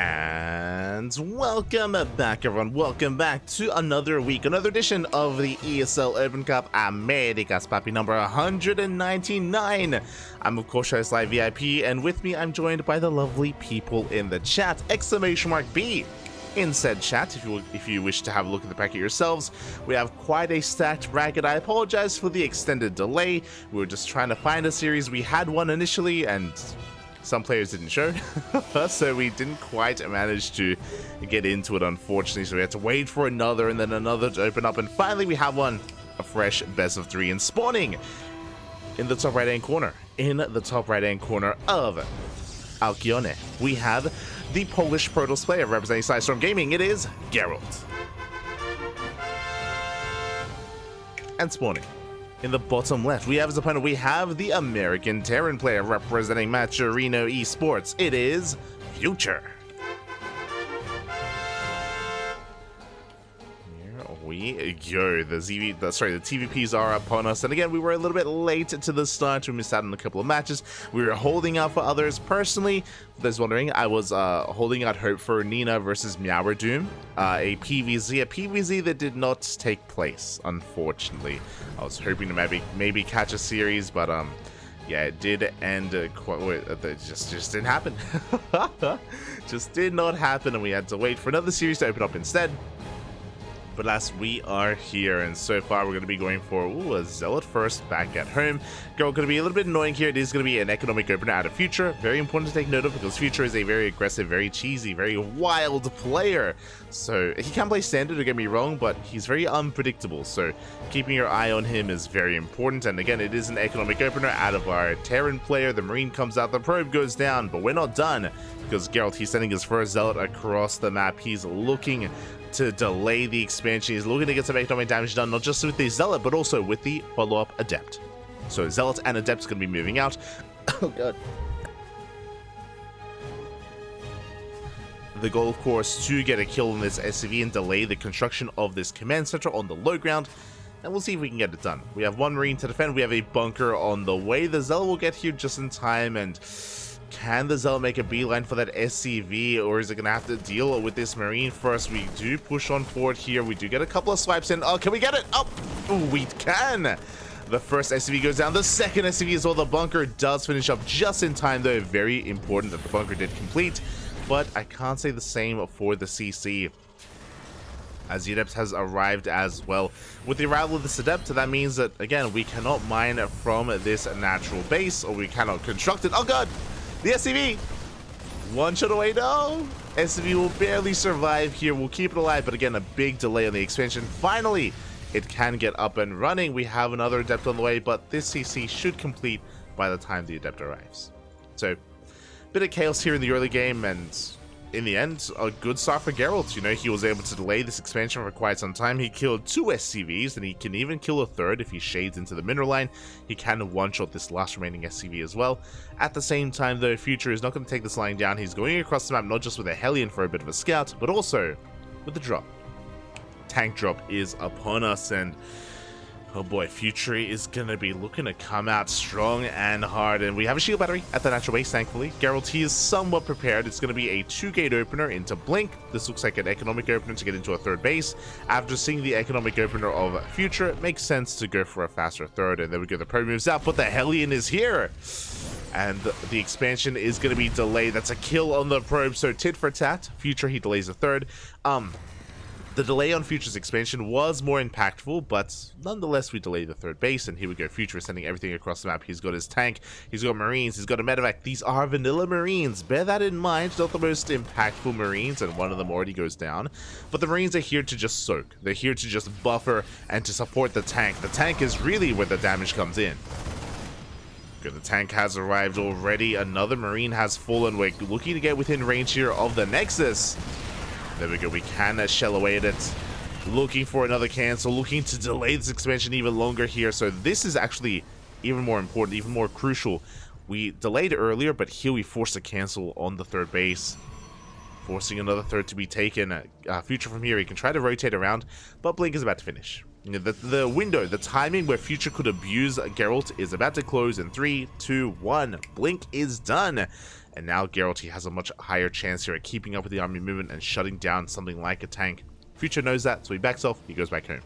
And welcome back, everyone. Welcome back to another week, another edition of the ESL Open Cup America's Papi number 199. I'm, of course, host Live VIP, and with me, I'm joined by the lovely people in the chat. !B in said chat, if you wish to have a look at the packet yourselves. We have quite a stacked bracket. I apologize for the extended delay. We were just trying to find a series. We had one initially, and some players didn't show, so we didn't quite manage to get into it, unfortunately, so we had to wait for another and then another to open up, and finally we have one, a fresh best of 3, and spawning in the top right-hand corner, of Alkione, we have the Polish Protoss player representing Sidestorm Gaming. It is Geralt. And spawning in the bottom left, we have his opponent. We have the American Terran player representing Maturino Esports. It is Future. Here we go. The TVPs are upon us, and again, we were a little bit late to the start. We missed out on a couple of matches. We were holding out for others. Personally, for those wondering, I was holding out hope for Nina versus Meowerdoom, a PvZ that did not take place, unfortunately. I was hoping to maybe catch a series, but yeah, it did end it just didn't happen. Just did not happen, and we had to wait for another series to open up instead. But alas, we are here, and so far we're going to be going for a Zealot first back at home. Going to be a little bit annoying here. It is going to be an economic opener out of Future. Very important to take note of, because Future is a very aggressive, very cheesy, very wild player. So he can play standard, don't get me wrong, but he's very unpredictable. So keeping your eye on him is very important. And again, it is an economic opener out of our Terran player. The Marine comes out, the probe goes down, but we're not done, because Geralt, he's sending his first Zealot across the map. He's looking to delay the expansion. He's looking to get some economic damage done, not just with the Zealot, but also with the follow-up Adept. So Zealot and Adept's going to be moving out. Oh god. The goal, of course, to get a kill on this SCV and delay the construction of this command center on the low ground, and we'll see if we can get it done. We have one Marine to defend. We have a bunker on the way. The Zealot will get here just in time, and can the Zealot make a beeline for that SCV, or is it going to have to deal with this Marine first? We do push on forward here. We do get a couple of swipes in. Oh, can we get it? Oh, we can! The first SCV goes down. The second SCV as well. The bunker does finish up just in time, though. Very important that the bunker did complete, but I can't say the same for the CC, as the Adept has arrived as well. With the arrival of this Adept, that means that, again, we cannot mine from this natural base, or we cannot construct it. Oh god! The SCV! One shot away, no! SCV will barely survive here. We'll keep it alive, but again, a big delay on the expansion. Finally, it can get up and running. We have another Adept on the way, but this CC should complete by the time the Adept arrives. So, bit of chaos here in the early game, and in the end, a good start for Geralt. You know, he was able to delay this expansion for quite some time. He killed 2 SCVs, and he can even kill a third if he shades into the mineral line. He can one-shot this last remaining SCV as well. At the same time, though, Future is not going to take this line down. He's going across the map, not just with a Hellion for a bit of a scout, but also with the drop. Tank drop is upon us, and oh boy, Future is going to be looking to come out strong and hard, and we have a shield battery at the natural base, thankfully. Geralt, he is somewhat prepared. It's going to be a 2-gate opener into Blink. This looks like an economic opener to get into a third base. After seeing the economic opener of Future, it makes sense to go for a faster third, and there we go. The probe moves out, but the Hellion is here, and the expansion is going to be delayed. That's a kill on the probe, so tit for tat. Future, he delays a third. The delay on Future's expansion was more impactful, but nonetheless, we delayed the third base, and here we go. Future is sending everything across the map. He's got his tank, he's got Marines, he's got a medevac. These are vanilla Marines. Bear that in mind. Not the most impactful Marines, and one of them already goes down. But the Marines are here to just soak. They're here to just buffer and to support the tank. The tank is really where the damage comes in. Good, the tank has arrived already. Another Marine has fallen. We're looking to get within range here of the Nexus. There we go, we can shell away at it. Looking for another cancel, looking to delay this expansion even longer here. So this is actually even more important, even more crucial. We delayed earlier, but here we forced a cancel on the third base, forcing another third to be taken. Future from here, he can try to rotate around, but Blink is about to finish. You know, the window, the timing where Future could abuse Geralt is about to close in 3, 2, 1. Blink is done. And now Geralt has a much higher chance here at keeping up with the army movement and shutting down something like a tank. Future knows that, so he backs off, he goes back home.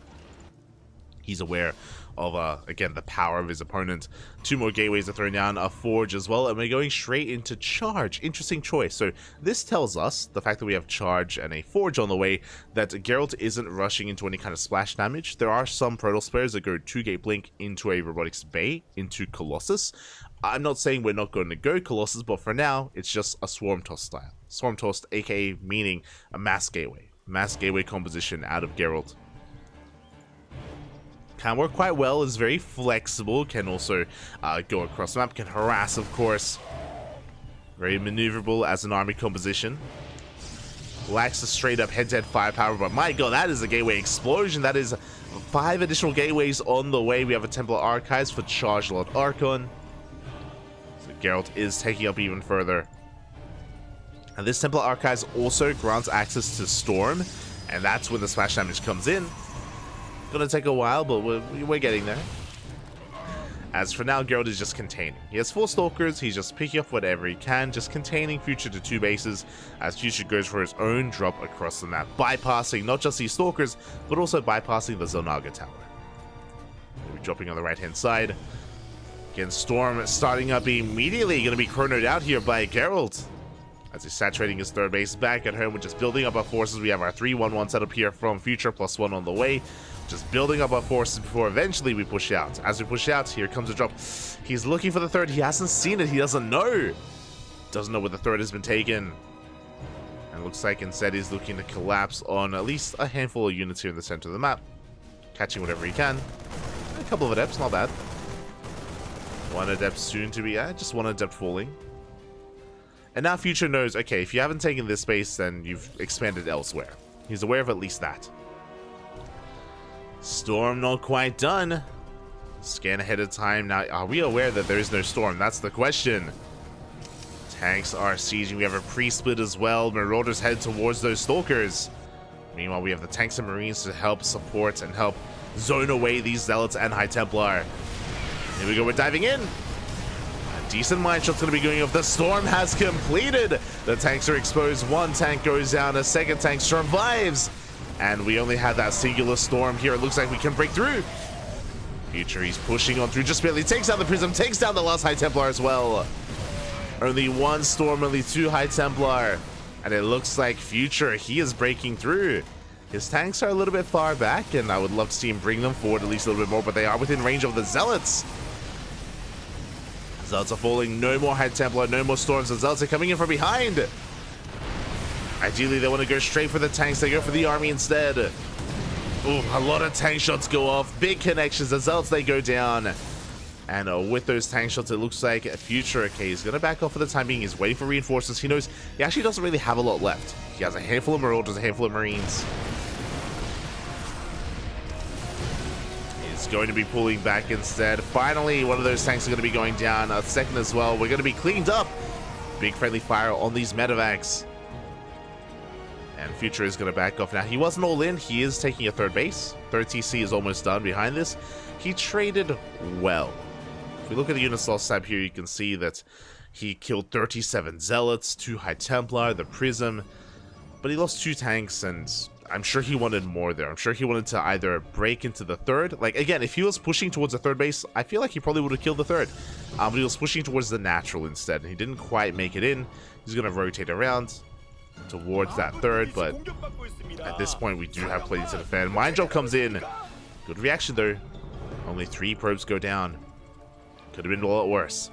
He's aware of, again, the power of his opponent. 2 more gateways are thrown down, a forge as well, and we're going straight into charge. Interesting choice. So this tells us, the fact that we have charge and a forge on the way, that Geralt isn't rushing into any kind of splash damage. There are some Protoss players that go 2-gate blink into a robotics bay, into Colossus. I'm not saying we're not going to go Colossus, but for now, it's just a Swarm Toss style. Swarm Toss, aka meaning a mass gateway. Mass gateway composition out of Geralt. Can work quite well, is very flexible, can also go across the map, can harass, of course. Very maneuverable as an army composition. Lacks the straight up head-to-head firepower, but my god, that is a gateway explosion. That is 5 additional gateways on the way. We have a Templar Archives for Charge Lord Archon. So Geralt is taking up even further. And this Templar Archives also grants access to Storm, and that's when the splash damage comes in. Gonna take a while, but we're getting there. As for now, Geralt is just containing. He has 4 Stalkers, he's just picking up whatever he can, just containing Future to 2 bases, as Future goes for his own drop across the map, bypassing not just these Stalkers, but also bypassing the Zonaga Tower. We're dropping on the right-hand side. Again, Storm starting up immediately, gonna be chronoed out here by Geralt. As he's saturating his 3rd base. Back at home, we're just building up our forces. We have our 3-1-1 set up here from Future, +1 on the way. Just building up our forces before eventually we push out. As we push out, here comes a drop. He's looking for the 3rd. He hasn't seen it. He doesn't know. Doesn't know where the 3rd has been taken. And looks like instead he's looking to collapse on at least a handful of units here in the center of the map. Catching whatever he can. A couple of adepts, not bad. 1 adept soon to be, just 1 adept falling. And now Future knows, okay, if you haven't taken this space, then you've expanded elsewhere. He's aware of at least that. Storm not quite done. Scan ahead of time. Now, are we aware that there is no Storm? That's the question. Tanks are sieging. We have a pre-split as well. Marauders head towards those Stalkers. Meanwhile, we have the tanks and Marines to help support and help zone away these Zealots and High Templar. Here we go, we're diving in. A decent mine shot's going to be going off. The Storm has completed. The tanks are exposed. 1 tank goes down. A 2nd tank survives. And we only have that singular Storm here. It looks like we can break through. Future, he's pushing on through. Just barely takes down the Prism. Takes down the last High Templar as well. Only 1 Storm, only 2 High Templar. And it looks like Future, he is breaking through. His tanks are a little bit far back, and I would love to see him bring them forward at least a little bit more, but they are within range of the Zealots. Zealots are falling. No more High Templar, no more Storms. The Zealots are coming in from behind. Ideally, they want to go straight for the tanks. They go for the army instead. Ooh, a lot of tank shots go off. Big connections. The Zealots, they go down. And with those tank shots, it looks like Future, okay, he's going to back off for the time being. He's waiting for reinforcements. He knows he actually doesn't really have a lot left. He has a handful of Marauders, a handful of Marines. He's going to be pulling back instead. Finally, one of those tanks is going to be going down. A 2nd as well. We're going to be cleaned up. Big friendly fire on these medevacs. And Future is going to back off. Now, he wasn't all in. He is taking a 3rd base. 3rd TC is almost done behind this. He traded well. If we look at the units lost tab here, you can see that he killed 37 Zealots, 2 High Templar, the Prism. But he lost 2 tanks, and I'm sure he wanted more there. I'm sure he wanted to either break into the 3rd. Like, again, if he was pushing towards the 3rd base, I feel like he probably would have killed the 3rd. But he was pushing towards the natural instead, and he didn't quite make it in. He's going to rotate around towards that 3rd, but at this point we do have plenty to defend. Mine Drop comes in. Good reaction though. Only 3 probes go down. Could have been a lot worse.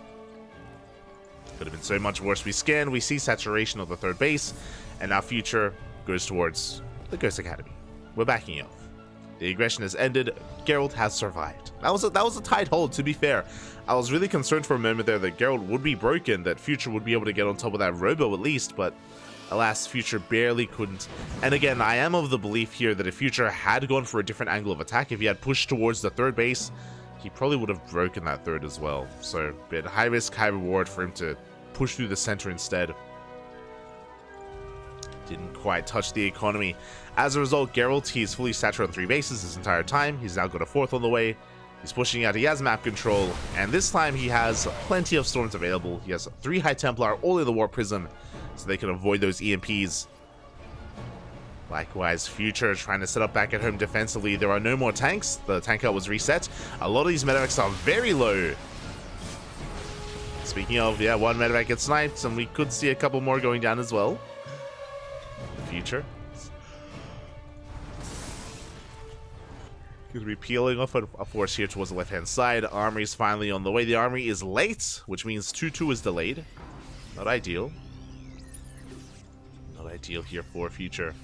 Could have been so much worse. We scan, we see saturation of the 3rd base, and now Future goes towards the Ghost Academy. We're backing off. The aggression has ended. Geralt has survived. That was a tight hold, to be fair. I was really concerned for a moment there that Geralt would be broken, that Future would be able to get on top of that Robo at least, but alas, Future barely couldn't. And again, I am of the belief here that if Future had gone for a different angle of attack, if he had pushed towards the 3rd base, he probably would have broken that 3rd as well. So, a bit high risk, high reward for him to push through the center instead. Didn't quite touch the economy. As a result, Geralt, he's fully saturated on 3 bases this entire time. He's now got a 4th on the way. He's pushing out. He has map control, and this time he has plenty of storms available. He has 3 High Templar, all in the Warp Prism, so they can avoid those EMPs. Likewise, Future trying to set up back at home defensively. There are no more tanks. The tank out was reset. A lot of these medevacs are very low. Speaking of, yeah, one medevac gets sniped, and we could see a couple more going down as well. Future going to be peeling off a force here towards the left-hand side. Armory is finally on the way. The armory is late, which means 2-2 is delayed. Not ideal. Not ideal here for Future.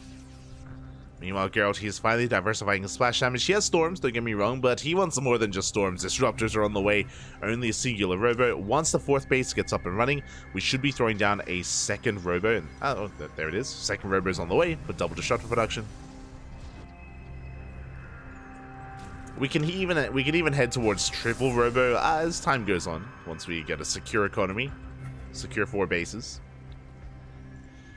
Meanwhile, Geralt, he's finally diversifying his splash damage. He has storms, don't get me wrong, but he wants more than just storms. Disruptors are on the way. Only a singular robo. Once the 4th base gets up and running, we should be throwing down a 2nd robo. And, oh, there it is. 2nd robo is on the way, but double disruptor production. We can even head towards triple robo as time goes on. Once we get a secure economy, secure 4 bases.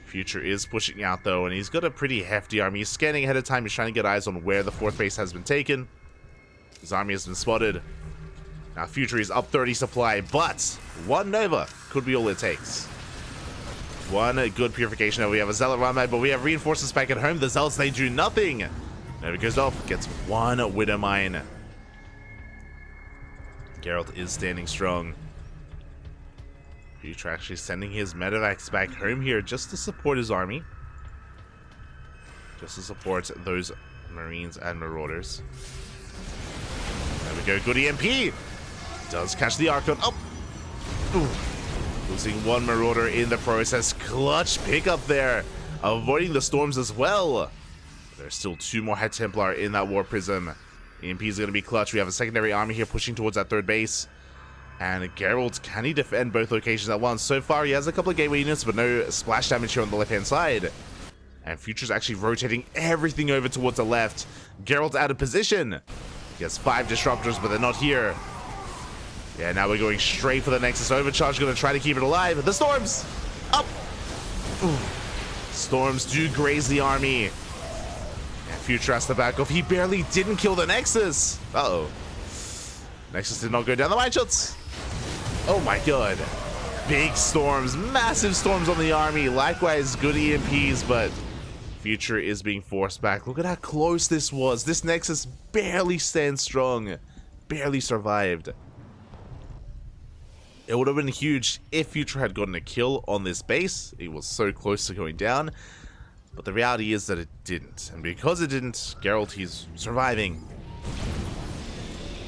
Future is pushing out though, and he's got a pretty hefty army. He's scanning ahead of time. He's trying to get eyes on where the 4th base has been taken. His army has been spotted. Now Future is up 30 supply, but 1 Nova could be all it takes. 1 good purification. We have a Zealot run back, but we have reinforcements back at home. The Zealots, they do nothing. Nova goes off, gets 1 Widow Mine. Geralt is standing strong. Future actually sending his medevacs back home here just to support his army. Just to support those Marines and Marauders. There we go, good EMP! Does catch the Archon. Oh! Ooh. Losing 1 Marauder in the process. Clutch pickup there. Avoiding the storms as well. There's still 2 more High Templar in that War Prism. EMP is going to be clutch. We have a secondary army here pushing towards that 3rd base. And Geralt, can he defend both locations at once? So far, he has a couple of gateway units, but no splash damage here on the left-hand side. And Future's actually rotating everything over towards the left. Geralt out of position. He has 5 disruptors, but they're not here. Yeah, now we're going straight for the Nexus Overcharge. Going to try to keep it alive. The storms! Up! Ooh. Storms do graze the army. And Future has to back off. He barely didn't kill the Nexus. Uh-oh. Nexus did not go down the mine shots. Oh my god. Big storms, massive storms on the army. Likewise, good EMPs, but Future is being forced back. Look at how close this was. This Nexus barely stands strong. Barely survived. It would have been huge if Future had gotten a kill on this base. It was so close to going down. But the reality is that it didn't. And because it didn't, Geralt, he's surviving.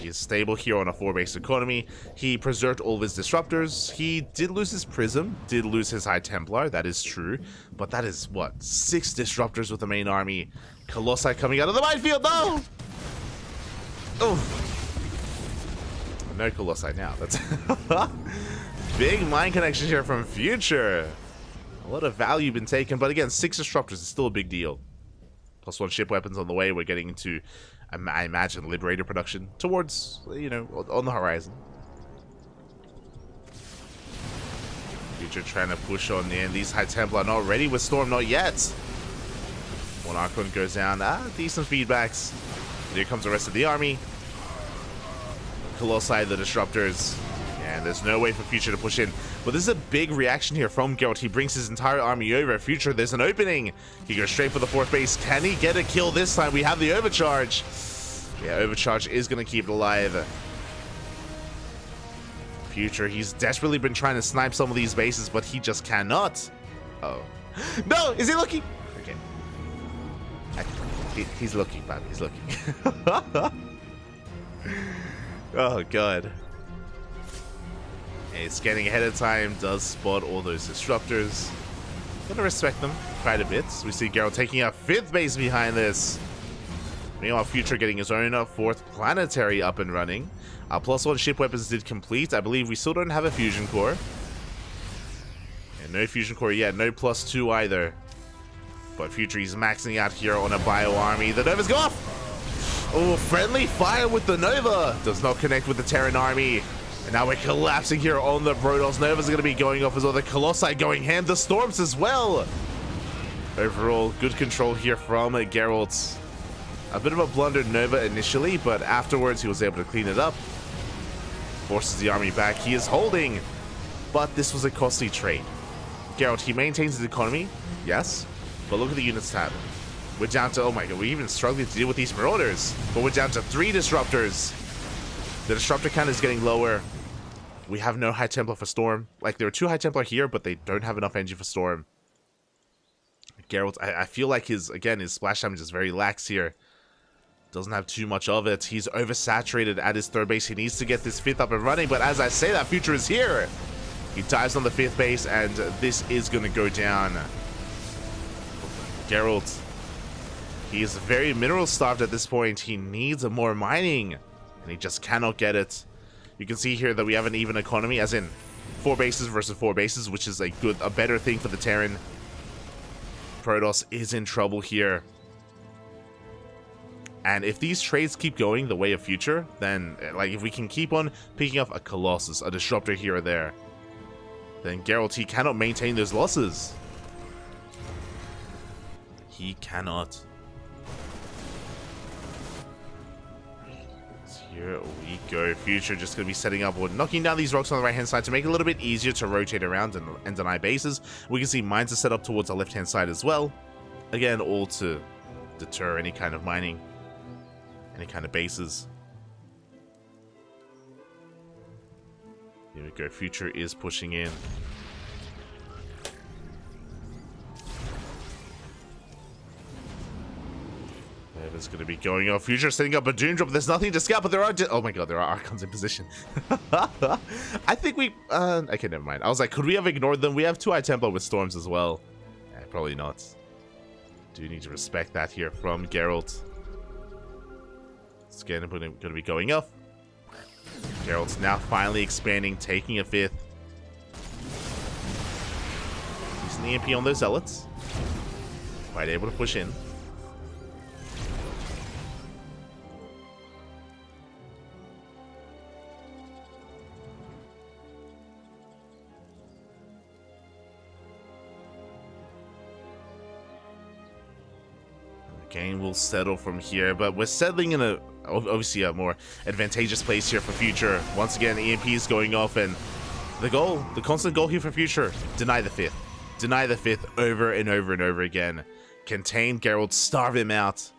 He's stable here on a 4-base economy. He preserved all of his disruptors. He did lose his Prism, did lose his High Templar, that is true. But that is, what, 6 disruptors with the main army. Colossi coming out of the minefield, no! Oh. No Colossi now, that's... Big mine connection here from Future. A lot of value been taken, but again, 6 disruptors is still a big deal. +1 ship weapons on the way. We're getting into, I imagine, Liberator production towards, you know, on the horizon. Future trying to push on in. These High Templar are not ready with Storm, not yet. 1 Archon goes down. Decent feedbacks. And here comes the rest of the army. Colossi, the disruptors. And there's no way for Future to push in. But this is a big reaction here from Geralt. He brings his entire army over. Future, there's an opening. He goes straight for the 4th base. Can he get a kill this time? We have the Overcharge. Yeah, Overcharge is going to keep it alive. Future, he's desperately been trying to snipe some of these bases, but he just cannot. Oh. No! Is he looking? Okay. He's looking, man. He's looking. Oh, God. And he's getting ahead of time, does spot all those disruptors. Gonna respect them quite a bit. We see Geralt taking a 5th base behind this. Meanwhile, Future getting his own 4th planetary up and running. Our +1 ship weapons did complete. I believe we still don't have a fusion core. And no fusion core yet, no +2 either. But Future is maxing out here on a bio army. The Nova's go off! Oh, friendly fire with the Nova! Does not connect with the Terran army. And now we're collapsing here on the Protoss. Nova's going to be going off as well. The Colossi going ham. The Storms as well. Overall, good control here from Geralt. A bit of a blunder Nova initially, but afterwards he was able to clean it up. Forces the army back. He is holding, but this was a costly trade. Geralt, he maintains his economy, yes, but look at the units tab. We're down to, oh my god, we're even struggling to deal with these marauders, but we're down to 3 disruptors. The disruptor count is getting lower. We have no High Templar for Storm. Like, there are 2 High Templar here, but they don't have enough energy for Storm. Geralt, I feel like his splash damage is very lax here. Doesn't have too much of it. He's oversaturated at his 3rd base. He needs to get this 5th up and running, but as I say, that future is here. He dives on the 5th base, and this is going to go down. Geralt, he is very mineral starved at this point. He needs more mining, and he just cannot get it. You can see here that we have an even economy, as in 4 bases versus 4 bases, which is a better thing for the Terran. Protoss is in trouble here. And if these trades keep going the way of future, then, like, if we can keep on picking up a Colossus, a Disruptor here or there, then Geralt, he cannot maintain those losses. He cannot. So here we go. Future just going to be setting up, or knocking down these rocks on the right-hand side to make it a little bit easier to rotate around and deny bases. We can see mines are set up towards the left-hand side as well. Again, all to deter any kind of mining. Any kind of bases. Here we go. Future is pushing in. It's going to be going off. Future setting up a Doom Drop. There's nothing to scout, but there are... oh my god, there are Archons in position. I think we... okay, never mind. I was like, could we have ignored them? We have 2 High Templar with Storms as well. Probably not. Do need to respect that here from Geralt. It's again going to be going up. Geralt's now finally expanding, taking a 5th. Using the EMP on those Zealots. Quite able to push in. Game will settle from here, but we're settling in a obviously a more advantageous place here for Future. Once again, EMP is going off, and the constant goal here for Future: deny the 5th, deny the 5th over and over and over again. Contain Geralt, starve him out.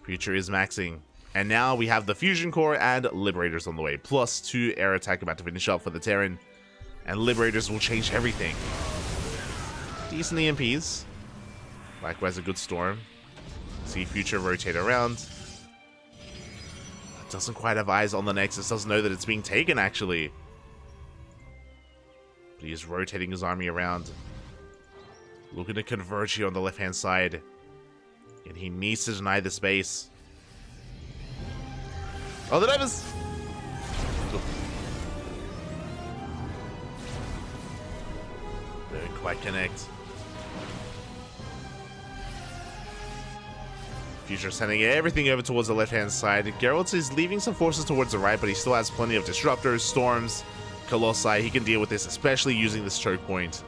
Future is maxing, and now we have the Fusion Core and Liberators on the way, plus 2 air attack about to finish up for the Terran, and Liberators will change everything. Decent EMPs. Likewise, a good Storm. See Future rotate around. Doesn't quite have eyes on the Nexus. Doesn't know that it's being taken, actually. But he is rotating his army around. Looking to converge here on the left-hand side. And he needs to deny the space. Oh, the Novas! Don't quite connect. Future sending everything over towards the left-hand side. Geralt is leaving some forces towards the right, but he still has plenty of Disruptors, Storms, Colossi. He can deal with this, especially using this choke point.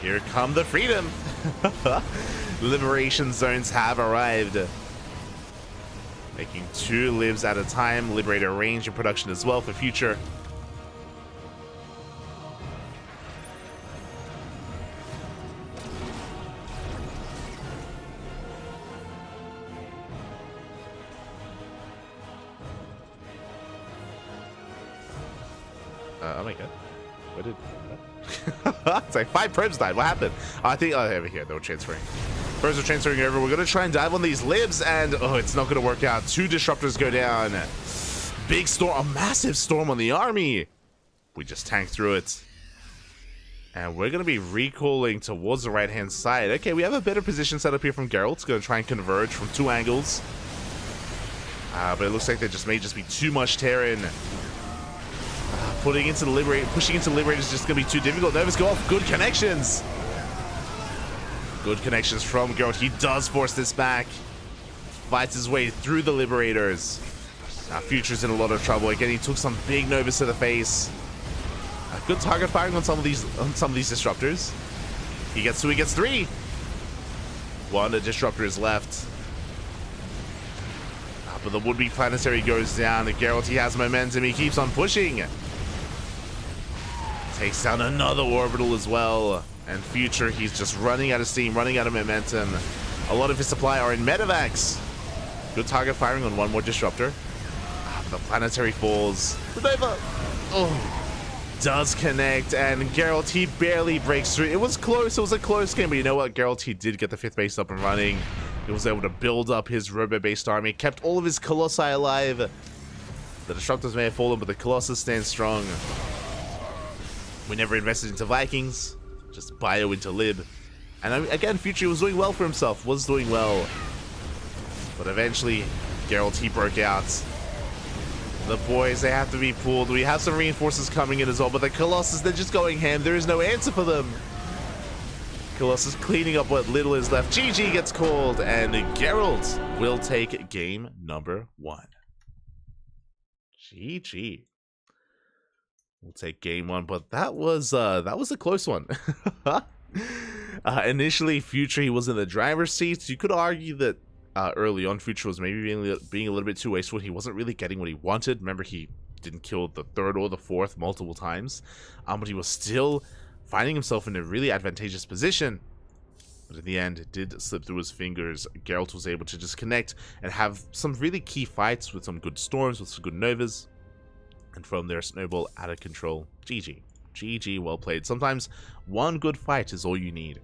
Here come the Freedom! Liberation zones have arrived. Making 2 libs at a time. Liberator range in production as well for Future. Oh my god. What did... it's like 5 Probes died. What happened? I think... oh, over here. They were transferring. Probes are transferring over. We're going to try and dive on these libs, and... oh, it's not going to work out. 2 Disruptors go down. Big storm. A massive storm on the army. We just tanked through it. And we're going to be recalling towards the right-hand side. Okay, we have a better position set up here from Geralt. It's going to try and converge from 2 angles. But it looks like there may just be too much Terran. Pushing into the Liberator is just going to be too difficult. Novas go off. Good connections. Good connections from Geralt. He does force this back. Fights his way through the Liberators. Now Future's in a lot of trouble. Again, he took some big Novas to the face. Good target firing on some of these Disruptors. He gets 2, he gets 3. One disruptor is left. But the would-be planetary goes down. Geralt, he has momentum. He keeps on pushing. Takes down another orbital as well. And Future, he's just running out of steam, running out of momentum. A lot of his supply are in medevacs. Good target firing on one more disruptor. The planetary falls. Renova! Oh. Does connect, and Geralt, he barely breaks through. It was close. It was a close game, but you know what? Geralt, he did get the 5th base up and running. He was able to build up his robo-based army, kept all of his Colossi alive. The Disruptors may have fallen, but the Colossus stands strong. We never invested into Vikings, just bio into Lib. And again, Future was doing well for himself, was doing well. But eventually, Geralt, he broke out. The boys, they have to be pulled. We have some reinforcements coming in as well, but the Colossus, they're just going ham. There is no answer for them. Colossus cleaning up what little is left. GG gets called, and Geralt will take game number 1. GG. We'll take game 1, but that was a close one. Initially, Future, he was in the driver's seat. You could argue that early on, Future was maybe being a little bit too wasteful. He wasn't really getting what he wanted. Remember, he didn't kill the 3rd or the 4th multiple times, but he was still finding himself in a really advantageous position. But in the end, it did slip through his fingers. Geralt was able to just connect and have some really key fights with some good storms, with some good novas, and from there, snowball out of control. GG. GG, well played. Sometimes one good fight is all you need.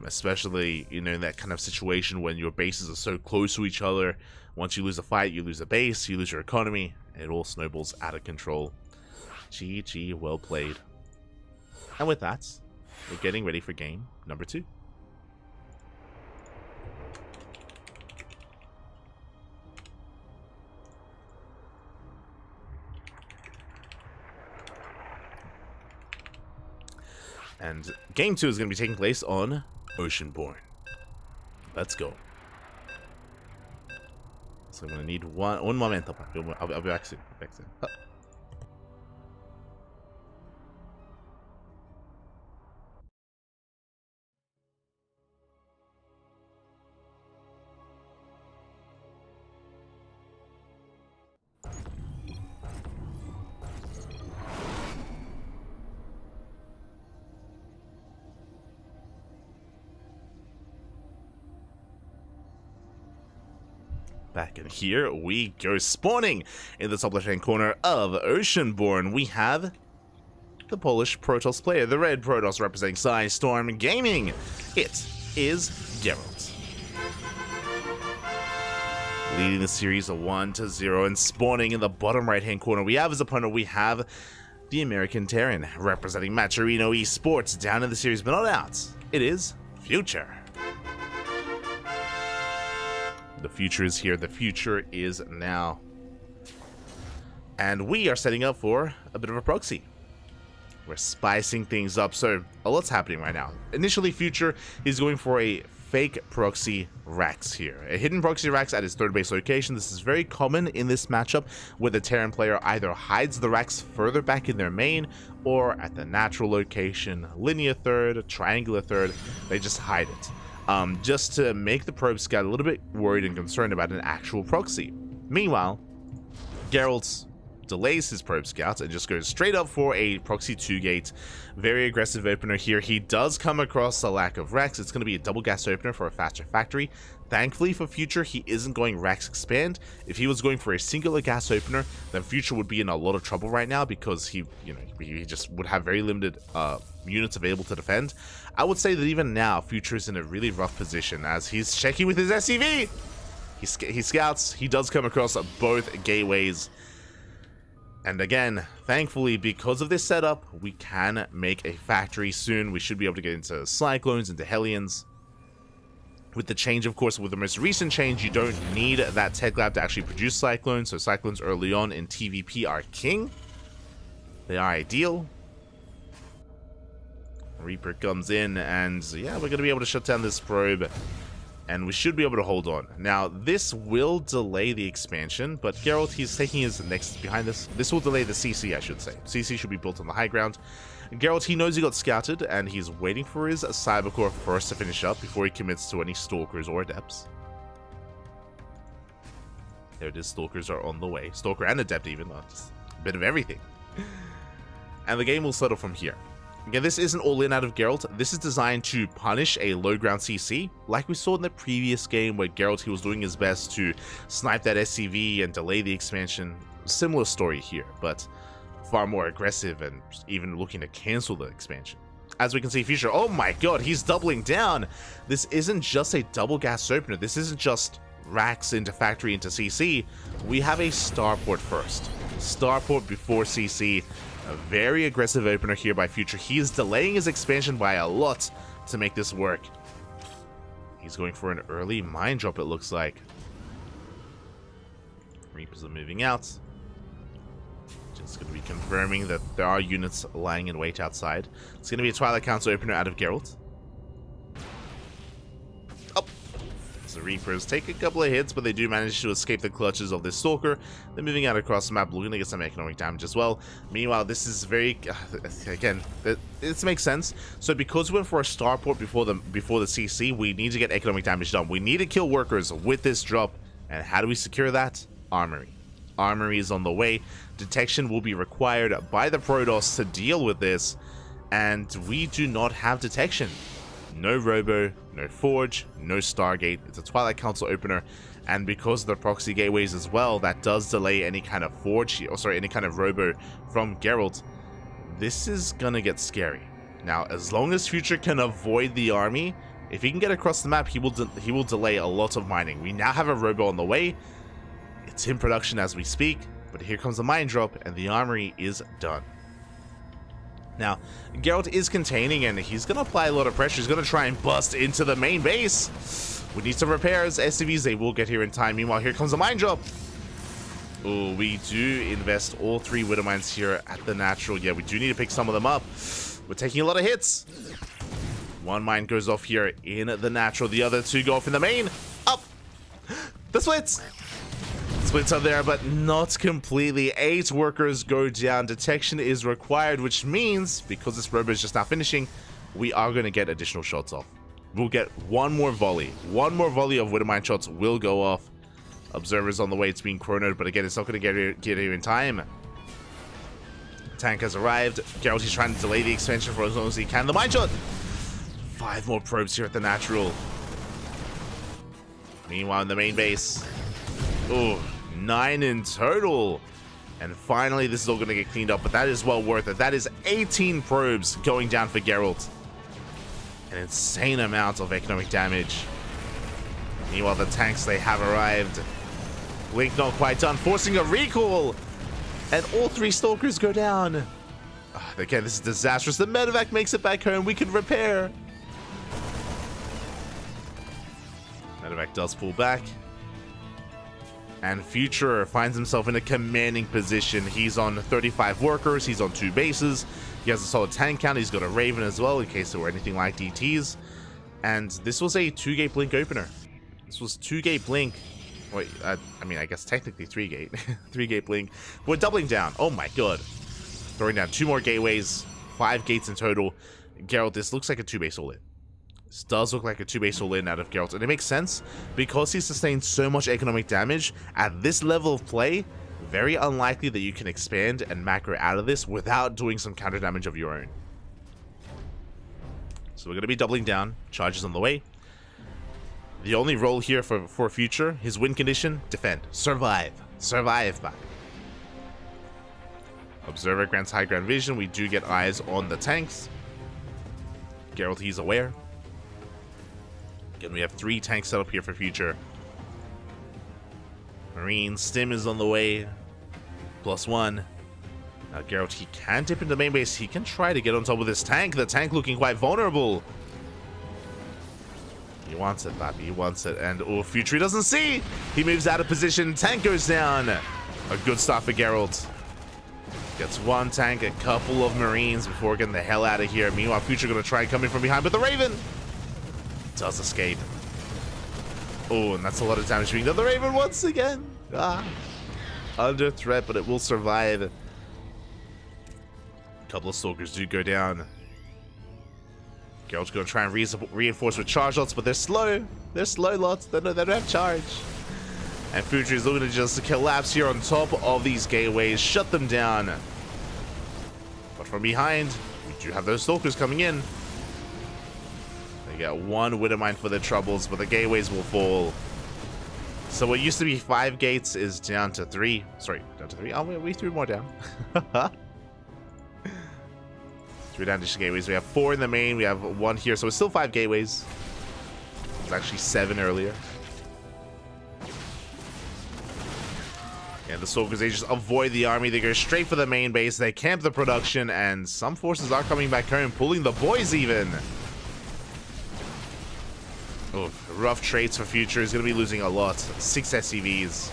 Especially, you know, in that kind of situation when your bases are so close to each other. Once you lose a fight, you lose a base, you lose your economy, and it all snowballs out of control. GG, well played. And with that, we're getting ready for game number 2. And game 2 is going to be taking place on Oceanborn. Let's go. So I'm going to need one momento. I'll be back soon. Oh. Back in here we go. Spawning in the top left-hand corner of Oceanborn, we have the Polish Protoss player, the red Protoss representing Storm Gaming. It is Geralt. Leading the series 1-0, and spawning in the bottom right-hand corner, we have his opponent, we have the American Terran representing Maturino Esports, down in the series but not out. It is Future. The future is here. The future is now. And we are setting up for a bit of a proxy. We're spicing things up. So a lot's happening right now. Initially, Future is going for a fake proxy Rax here. A hidden proxy Rax at his 3rd base location. This is very common in this matchup where the Terran player either hides the Rax further back in their main or at the natural location, linear 3rd, triangular 3rd, they just hide it. Just to make the probe scout a little bit worried and concerned about an actual proxy. Meanwhile, Geralt delays his probe scouts and just goes straight up for a proxy 2-gate. Very aggressive opener here. He does come across a lack of Rex. It's going to be a double gas opener for a faster factory. Thankfully for Future, he isn't going Rex expand. If he was going for a singular gas opener, then Future would be in a lot of trouble right now because he just would have very limited units available to defend. I would say that even now, Future is in a really rough position as he's checking with his SCV. He scouts. He does come across both gateways. And again, thankfully, because of this setup, we can make a factory soon. We should be able to get into Cyclones, into Hellions. With the change, of course, with the most recent change, you don't need that tech lab to actually produce Cyclones. So Cyclones early on in TVP are king. They are ideal. Reaper comes in, and yeah, we're going to be able to shut down this probe And we should be able to hold on. Now, this will delay the expansion, but Geralt, he's taking his next behind this. This will delay the CC, I should say. CC should be built on the high ground. Geralt, he knows he got scouted, and he's waiting for his Cybercore first to finish up before he commits to any Stalkers or Adepts. There it is, Stalkers are on the way. Stalker and Adept even, just a bit of everything. And the game will settle from here. Again, this isn't all in out of Geralt. This is designed to punish a low ground CC, like we saw in the previous game where Geralt, he was doing his best to snipe that SCV and delay the expansion. Similar story here, but far more aggressive and even looking to cancel the expansion. As we can see, Future, oh my god, he's doubling down. This isn't just a double gas opener. This isn't just racks into factory into CC. We have a starport first. Starport before CC. A very aggressive opener here by Future. He is delaying his expansion by a lot to make this work. He's going for an early mine drop, it looks like. Reapers are moving out. Just going to be confirming that there are units lying in wait outside. It's going to be a Twilight Council opener out of Geralt. Oh! The Reapers take a couple of hits, but they do manage to escape the clutches of this Stalker. They're moving out across the map, looking to get some economic damage as well. Meanwhile, this is very... again, this makes sense. So because we went for a starport before the CC, we need to get economic damage done. We need to kill workers with this drop. And how do we secure that? Armory. Armory is on the way. Detection will be required by the Protoss to deal with this. And we do not have detection. No Robo, no Forge, no Stargate. It's a Twilight Council opener, and because of the proxy gateways as well, that does delay any kind of Forge, or sorry, any kind of Robo from Geralt. This is gonna get scary. Now, as long as Future can avoid the army, if he can get across the map, he will delay a lot of mining. We now have a Robo on the way. It's in production as we speak, but here comes the mine drop, and the armory is done. Now, Geralt is containing, and he's going to apply a lot of pressure. He's going to try and bust into the main base. We need some repairs. SCVs, they will get here in time. Meanwhile, here comes a mine drop. Oh, we do invest all 3 Widow Mines here at the natural. Yeah, we do need to pick some of them up. We're taking a lot of hits. 1 mine goes off here in the natural. The other 2 go off in the main. Up! The splits! Splits are there, but not completely. 8 workers go down. Detection is required, which means, because this Robo is just now finishing, we are going to get additional shots off. We'll get 1 more volley. 1 more volley of Widowmine shots will go off. Observers on the way. It's being chronoed, but again, it's not going to get here in time. Tank has arrived. Geralt is trying to delay the expansion for as long as he can. The mine shot! 5 more probes here at the natural. Meanwhile, in the main base. Oh, 9 in total. And finally, this is all going to get cleaned up, but that is well worth it. That is 18 probes going down for Geralt. An insane amount of economic damage. Meanwhile, the tanks, they have arrived. Blink not quite done, forcing a recall. And all 3 Stalkers go down. Again, this is disastrous. The medevac makes it back home. We can repair. Medevac does pull back. And Future finds himself in a commanding position. He's on 35 workers. He's on 2 bases. He has a solid tank count. He's got a Raven as well in case there were anything like DTs. And this was a 2-gate blink opener. This was 2-gate blink. Wait, I mean, I guess technically 3-gate. 3-gate blink. We're doubling down. Oh my god. Throwing down 2 more gateways. 5 gates in total. Geralt, this looks like a 2-base all-in. This does look like a 2-base all-in out of Geralt, and it makes sense because he sustained so much economic damage at this level of play. Very unlikely that you can expand and macro out of this without doing some counter damage of your own. So we're going to be doubling down. Charges on the way. The only role here for Future, his win condition, defend. Survive. Survive back. Observer grants high ground vision. We do get eyes on the tanks. Geralt, he's aware. Again, we have 3 tanks set up here for Future. Marine Stim is on the way. +1. Now Geralt, he can dip into main base. He can try to get on top of this tank. The tank looking quite vulnerable. He wants it, Bappy. He wants it. And, oh, Future he doesn't see. He moves out of position. Tank goes down. A good start for Geralt. Gets 1 tank, a couple of Marines before getting the hell out of here. Meanwhile, Future going to try and come in from behind, but the Raven does escape. Oh, and that's a lot of damage being done. The Raven once again. Under threat, but it will survive. A couple of Stalkers do go down. Geralt's going to try and reinforce with charge lots, but they're slow. They're slow lots. They don't have charge. And Future is looking to just collapse here on top of these gateways, shut them down. But from behind, we do have those Stalkers coming in. They got one Widowmine for their troubles, but the gateways will fall. So what used to be 5 gates is down to 3. Sorry, down to 3. Oh, we threw more down. 3 down to gateways. We have 4 in the main. We have 1 here, so it's still 5 gateways. It was actually 7 earlier. And the Stalkers, they just avoid the army. They go straight for the main base. They camp the production, and some forces are coming back home, pulling the boys even. Oh, rough traits for Future. He's going to be losing a lot. 6 SCVs.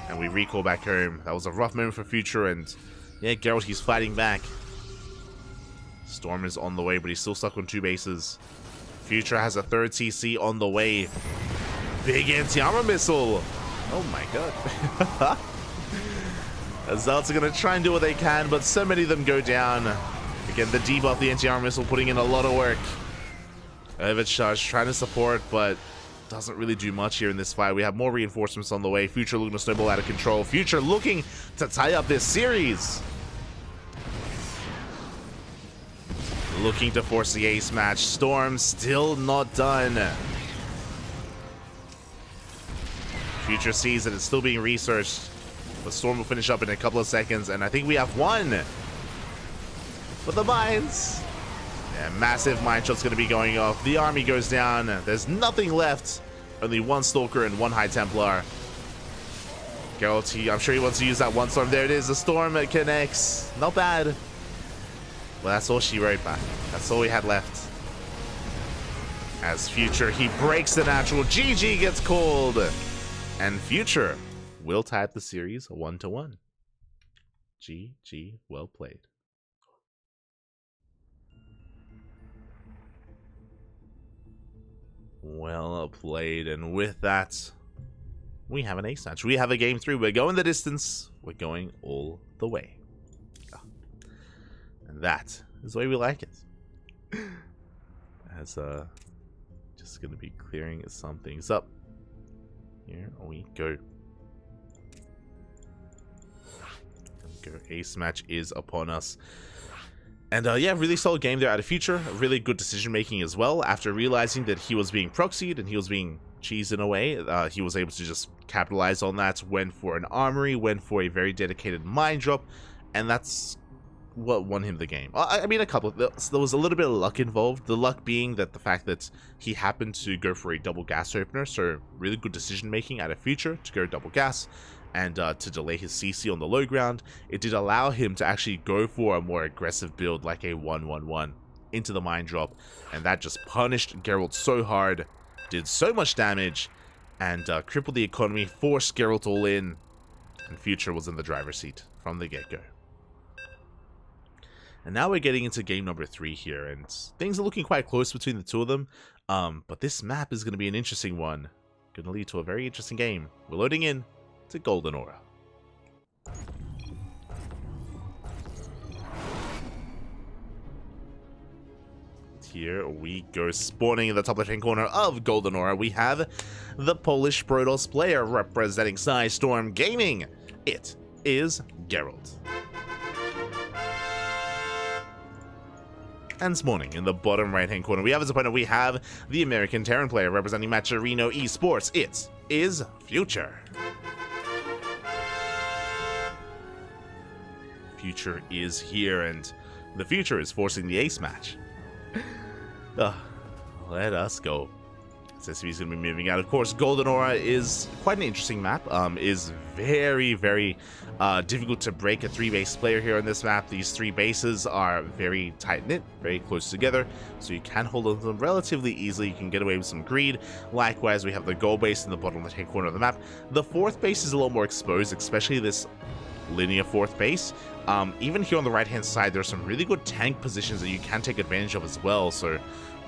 And we recall back home. That was a rough moment for Future, and yeah, Geralt, he's fighting back. Storm is on the way, but he's still stuck on 2 bases. Future has a 3rd CC on the way. Big anti-armor missile. Oh my god. Zealots are going to try and do what they can, but so many of them go down. Again, the debuff, the anti-armor missile, putting in a lot of work. Overcharge trying to support, but doesn't really do much here in this fight. We have more reinforcements on the way. Future looking to snowball out of control. Future looking to tie up this series. Looking to force the ace match. Storm still not done. Future sees that it's still being researched, but Storm will finish up in a couple of seconds, and I think we have 1. But the mines. Yeah, massive mine shot's going to be going off. The army goes down. There's nothing left. Only 1 Stalker and 1 High Templar. Geralt, I'm sure he wants to use that 1 Storm. There it is. The Storm connects. Not bad. Well, that's all she wrote back. That's all we had left. As Future, he breaks the natural. GG gets called. And Future will tie up the series 1-1. GG, well played. Well played, and with that, we have an ace match. We have a game 3. We're going the distance. We're going all the way. And that is the way we like it. As just gonna be clearing some things up. Here we go. Ace match is upon us. And yeah, really solid game there out of Future. Really good decision making as well. After realizing that he was being proxied and he was being cheesed in a way, he was able to just capitalize on that. Went for an armory, went for a very dedicated mine drop, and that's what won him the game. I mean, there was a little bit of luck involved. The luck being that the fact that he happened to go for a double gas opener, so really good decision making out of Future to go double gas. And to delay his CC on the low ground, it did allow him to actually go for a more aggressive build like a 1-1-1 into the mine drop, and that just punished Geralt so hard, did so much damage, and crippled the economy, forced Geralt all in, and Future was in the driver's seat from the get-go. And now we're getting into game number 3 here, and things are looking quite close between the two of them, but this map is going to be an interesting one, going to lead to a very interesting game. We're loading in to Golden Aura. Here we go, spawning in the top left-hand corner of Golden Aura. We have the Polish Protoss player representing Storm Gaming. It is Geralt. And spawning in the bottom right-hand corner, we have as opponent, we have the American Terran player representing Macherino Esports. It is Future. Future is here, and the Future is forcing the ace match. Let us go. SSV's going to be moving out. Of course, Golden Aura is quite an interesting map. Is very, very difficult to break a 3-base player here on this map. These 3 bases are very tight-knit, very close together, so you can hold on to them relatively easily. You can get away with some greed. Likewise, we have the gold base in the bottom left-hand corner of the map. The 4th base is a little more exposed, especially this linear fourth base. Even here on the right-hand side, there's some really good tank positions that you can take advantage of as well. So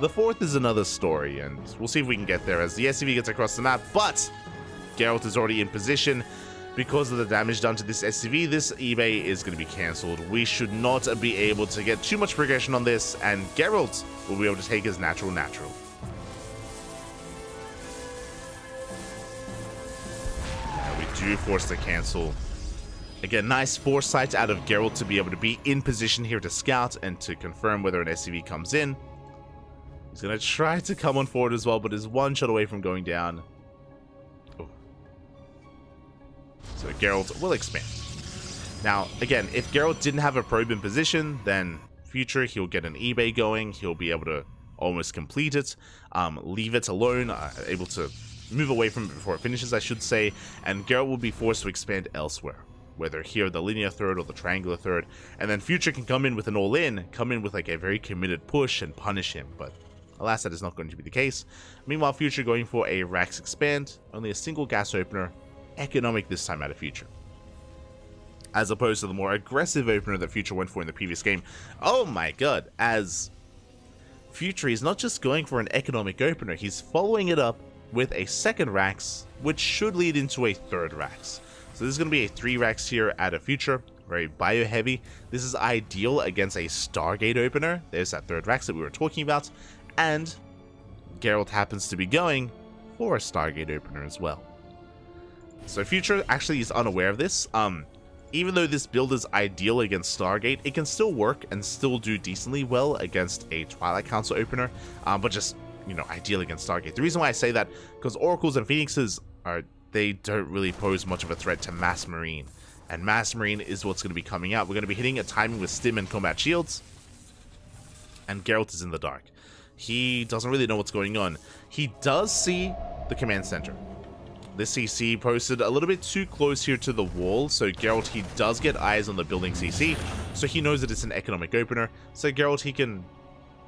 the fourth is another story, and we'll see if we can get there as the SCV gets across the map. But Geralt is already in position. Because of the damage done to this SCV, this eBay is going to be cancelled. We should not be able to get too much progression on this, and Geralt will be able to take his natural. And we do force the cancel. Again, nice foresight out of Geralt to be able to be in position here to scout and to confirm whether an SCV comes in. He's going to try to come on forward as well, but is one shot away from going down. So Geralt will expand. Now, again, if Geralt didn't have a probe in position, then future he'll get an eBay going. He'll be able to almost complete it, leave it alone, able to move away from it before it finishes, I should say, and Geralt will be forced to expand elsewhere, whether here the linear third or the triangular third, and then future can come in with an all-in, come in with like a very committed push and punish him, but alas, that is not going to be the case. Meanwhile, future going for a Rax expand, only a single gas opener, economic this time out of future, as opposed to the more aggressive opener that future went for in the previous game. Oh my god, as future is not just going for an economic opener, he's following it up with a second Rax, which should lead into a third Rax. So this is going to be a 3 Rax here out of future, very bio heavy. This is ideal against a Stargate opener. There's that third Rax that we were talking about, and Geralt happens to be going for a Stargate opener as well. So future actually is unaware of this. Even though this build is ideal against Stargate, it can still work and still do decently well against a Twilight Council opener, but just, you know, ideal against Stargate. The reason why I say that, because Oracles and Phoenixes they don't really pose much of a threat to Mass Marine, and Mass Marine is what's going to be coming out. We're going to be hitting a timing with Stim and Combat Shields, and Geralt is in the dark. He doesn't really know what's going on. He does see the command center. This CC posted a little bit too close here to the wall, so Geralt, he does get eyes on the building CC, so he knows that it's an economic opener, so Geralt, he can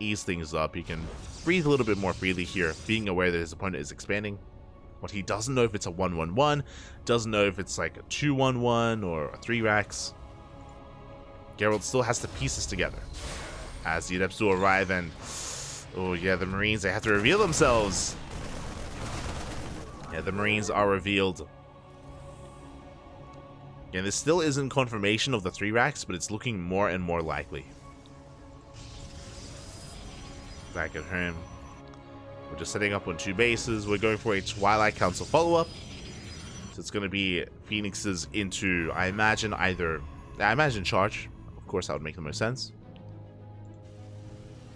ease things up, he can breathe a little bit more freely here, being aware that his opponent is expanding. But he doesn't know if it's a 1-1-1, doesn't know if it's like a 2-1-1 or a 3 Rax. Geralt still has to piece this together, as the Adepts do arrive, and oh yeah, the Marines, they have to reveal themselves. Yeah, the Marines are revealed. Again, this still isn't confirmation of the 3 Rax, but it's looking more and more likely. Back at home. We're just setting up on 2 bases. We're going for a Twilight Council follow-up. So it's going to be Phoenixes into, I imagine charge. Of course, that would make the most sense.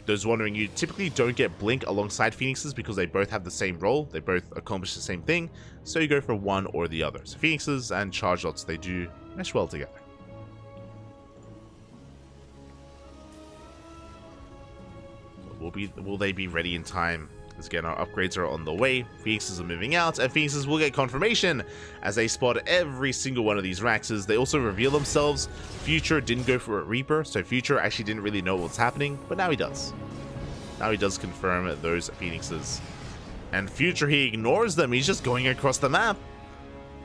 Those wondering, you typically don't get Blink alongside Phoenixes because they both have the same role. They both accomplish the same thing. So you go for one or the other. So Phoenixes and Charge Lots, they do mesh well together. Will they be ready in time? Because again, our upgrades are on the way. Phoenixes are moving out, and Phoenixes will get confirmation as they spot every single one of these Raxes. They also reveal themselves. Future didn't go for a Reaper, so Future actually didn't really know what's happening, but now he does. Now he does confirm those Phoenixes. And Future, he ignores them. He's just going across the map.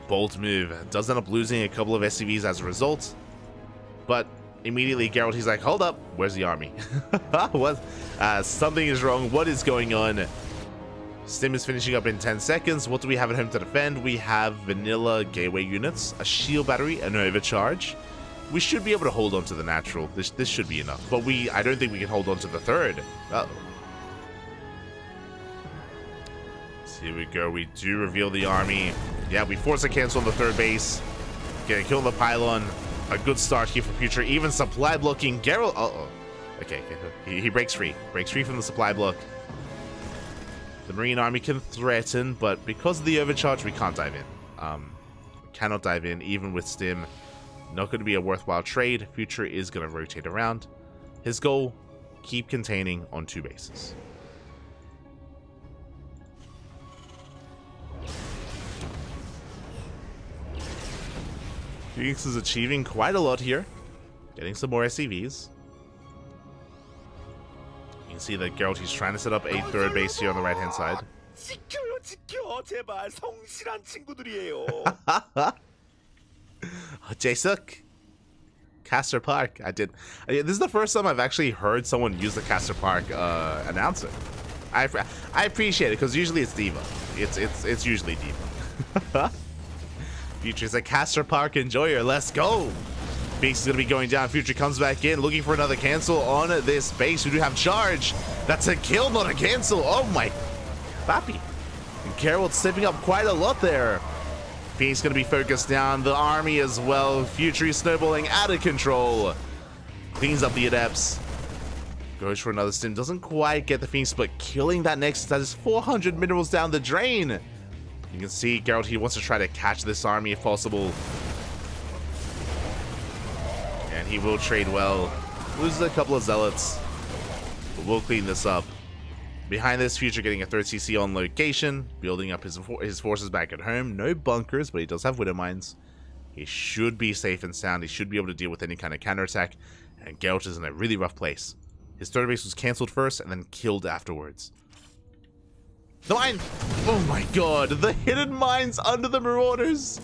Bold move. Does end up losing a couple of SCVs as a result. But immediately, Geralt, he's like, hold up, where's the army? What? Something is wrong. What is going on? Stim is finishing up in 10 seconds. What do we have at home to defend? We have vanilla gateway units, a shield battery, an overcharge. We should be able to hold on to the natural. This should be enough. But I don't think we can hold on to the third. Uh-oh. So here we go. We do reveal the army. Yeah, we force a cancel on the third base. Getting killed on the pylon. A good start here for Future. Even supply blocking. Geralt. Uh-oh. Okay. He breaks free. Breaks free from the supply block. The Marine army can threaten, but because of the overcharge, we can't dive in. We cannot dive in, even with Stim. Not going to be a worthwhile trade. Future is going to rotate around. His goal, keep containing on 2 bases. Phoenix is achieving quite a lot here. Getting some more SCVs. You can see that Geralt, he's trying to set up a third base here on the right-hand side. Jaesuk. Castor Park. This is the first time I've actually heard someone use the Castor Park announcer. I appreciate it because usually it's Diva. It's usually Diva. Future's a Castor Park enjoyer. Let's go. Base is going to be going down. Future comes back in looking for another cancel on this base. We do have charge. That's a kill, not a cancel. Oh my papi. And Geralt stepping up quite a lot there. Phoenix going to be focused down. The army as well. Future is snowballing out of control. Cleans up the adepts. Goes for another stim. Doesn't quite get the Phoenix, but killing that Nexus. That is 400 minerals down the drain. You can see Geralt, he wants to try to catch this army if possible. And he will trade well. Loses a couple of zealots. But we'll clean this up. Behind this, Future getting a 3rd CC on location, building up his forces back at home. No bunkers, but he does have Widow Mines. He should be safe and sound. He should be able to deal with any kind of counterattack. And Geralt is in a really rough place. His 3rd base was cancelled first and then killed afterwards. The mine! Oh my god, the hidden mines under the Marauders!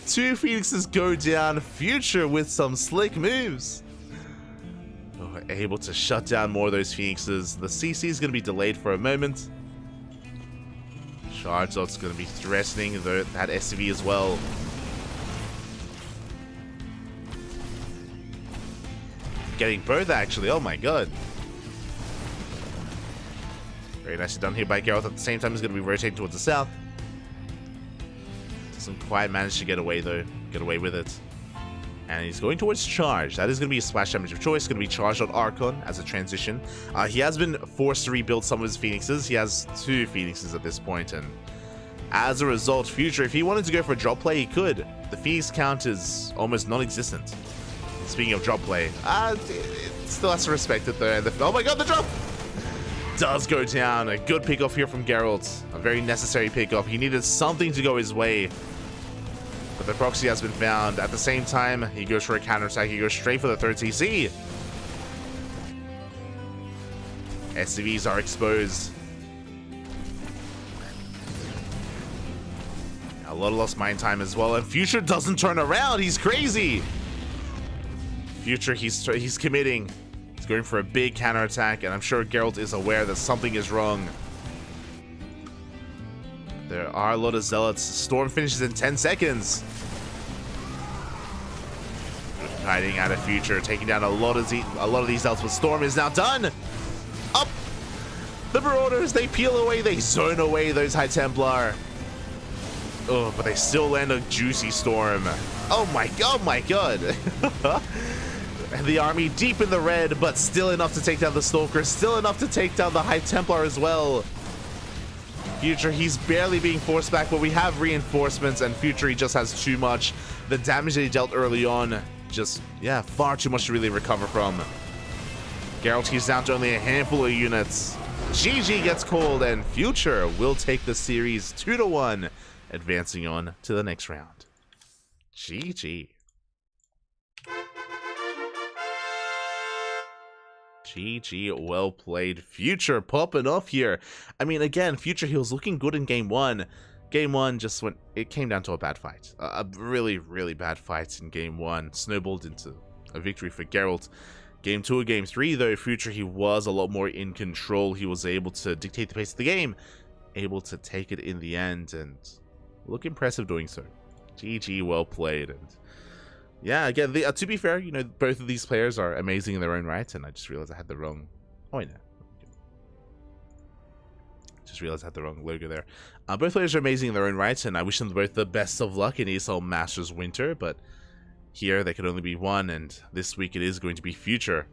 2 Phoenixes go down. Future with some slick moves. Able to shut down more of those Phoenixes. The CC is going to be delayed for a moment. Charizard's going to be threatening that SCV as well. Getting both actually, oh my god. Very nicely done here by Geralt. At the same time, he's going to be rotating towards the south. Doesn't quite manage to get away though. Get away with it. And he's going towards charge. That is going to be a splash damage of choice. Going to be charged on Archon as a transition. He has been forced to rebuild some of his Phoenixes. He has 2 Phoenixes at this point, and as a result, Future, if he wanted to go for a drop play, he could. The Phoenix count is almost non-existent. Speaking of drop play, it still has to respect it though. Oh my god, the drop does go down. A good pickoff here from Geralt. A very necessary pickoff. He needed something to go his way. But the proxy has been found. At the same time, he goes for a counterattack. He goes straight for the 3rd CC. SCVs are exposed. A lot of lost mine time as well. And Future doesn't turn around. He's crazy. Future, he's committing. He's going for a big counterattack. And I'm sure Geralt is aware that something is wrong. There are a lot of zealots. Storm finishes in 10 seconds. Hiding out of Future, taking down a lot of these zealots, but Storm is now done. Up, the Marauders, they peel away, they zone away those High Templar. Oh, but they still land a juicy Storm. Oh my god. And the army deep in the red, but still enough to take down the Stalker, still enough to take down the High Templar as well. Future, he's barely being forced back, but we have reinforcements, and Future, he just has too much. The damage that he dealt early on, just, yeah, far too much to really recover from. Geralt, he's down to only a handful of units. GG gets called, and Future will take the series 2-1, advancing on to the next round. GG. GG, well played. Future popping off here. I mean, again, Future, he was looking good in game 1. Game 1 just went, it came down to a bad fight. A really, really bad fight in game 1. Snowballed into a victory for Geralt. Game 2 or game 3, though, Future, he was a lot more in control. He was able to dictate the pace of the game. Able to take it in the end, and look impressive doing so. GG, well played. And yeah, again, to be fair, you know, both of these players are amazing in their own right, and I just realized I had the wrong... Oh, wait, no. Just realized I had the wrong logo there. Both players are amazing in their own right, and I wish them both the best of luck in ESL Masters Winter, but here there could only be one, and this week it is going to be Future.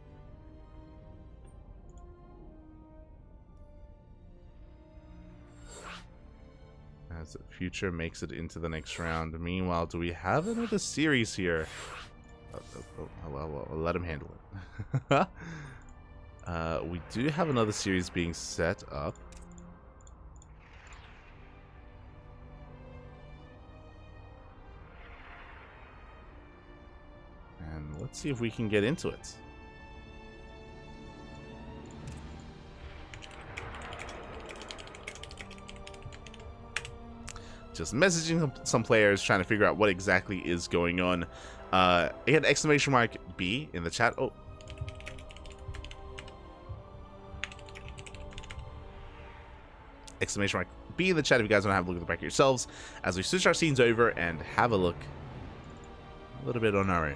As Future makes it into the next round. Meanwhile, do we have another series here? I'll let him handle it. We do have another series being set up. And let's see if we can get into it. just messaging some players, trying to figure out what exactly is going on. Again, exclamation mark B in the chat. Oh. Exclamation mark B in the chat if you guys want to have a look at the back yourselves as we switch our scenes over and have a look a little bit on our own.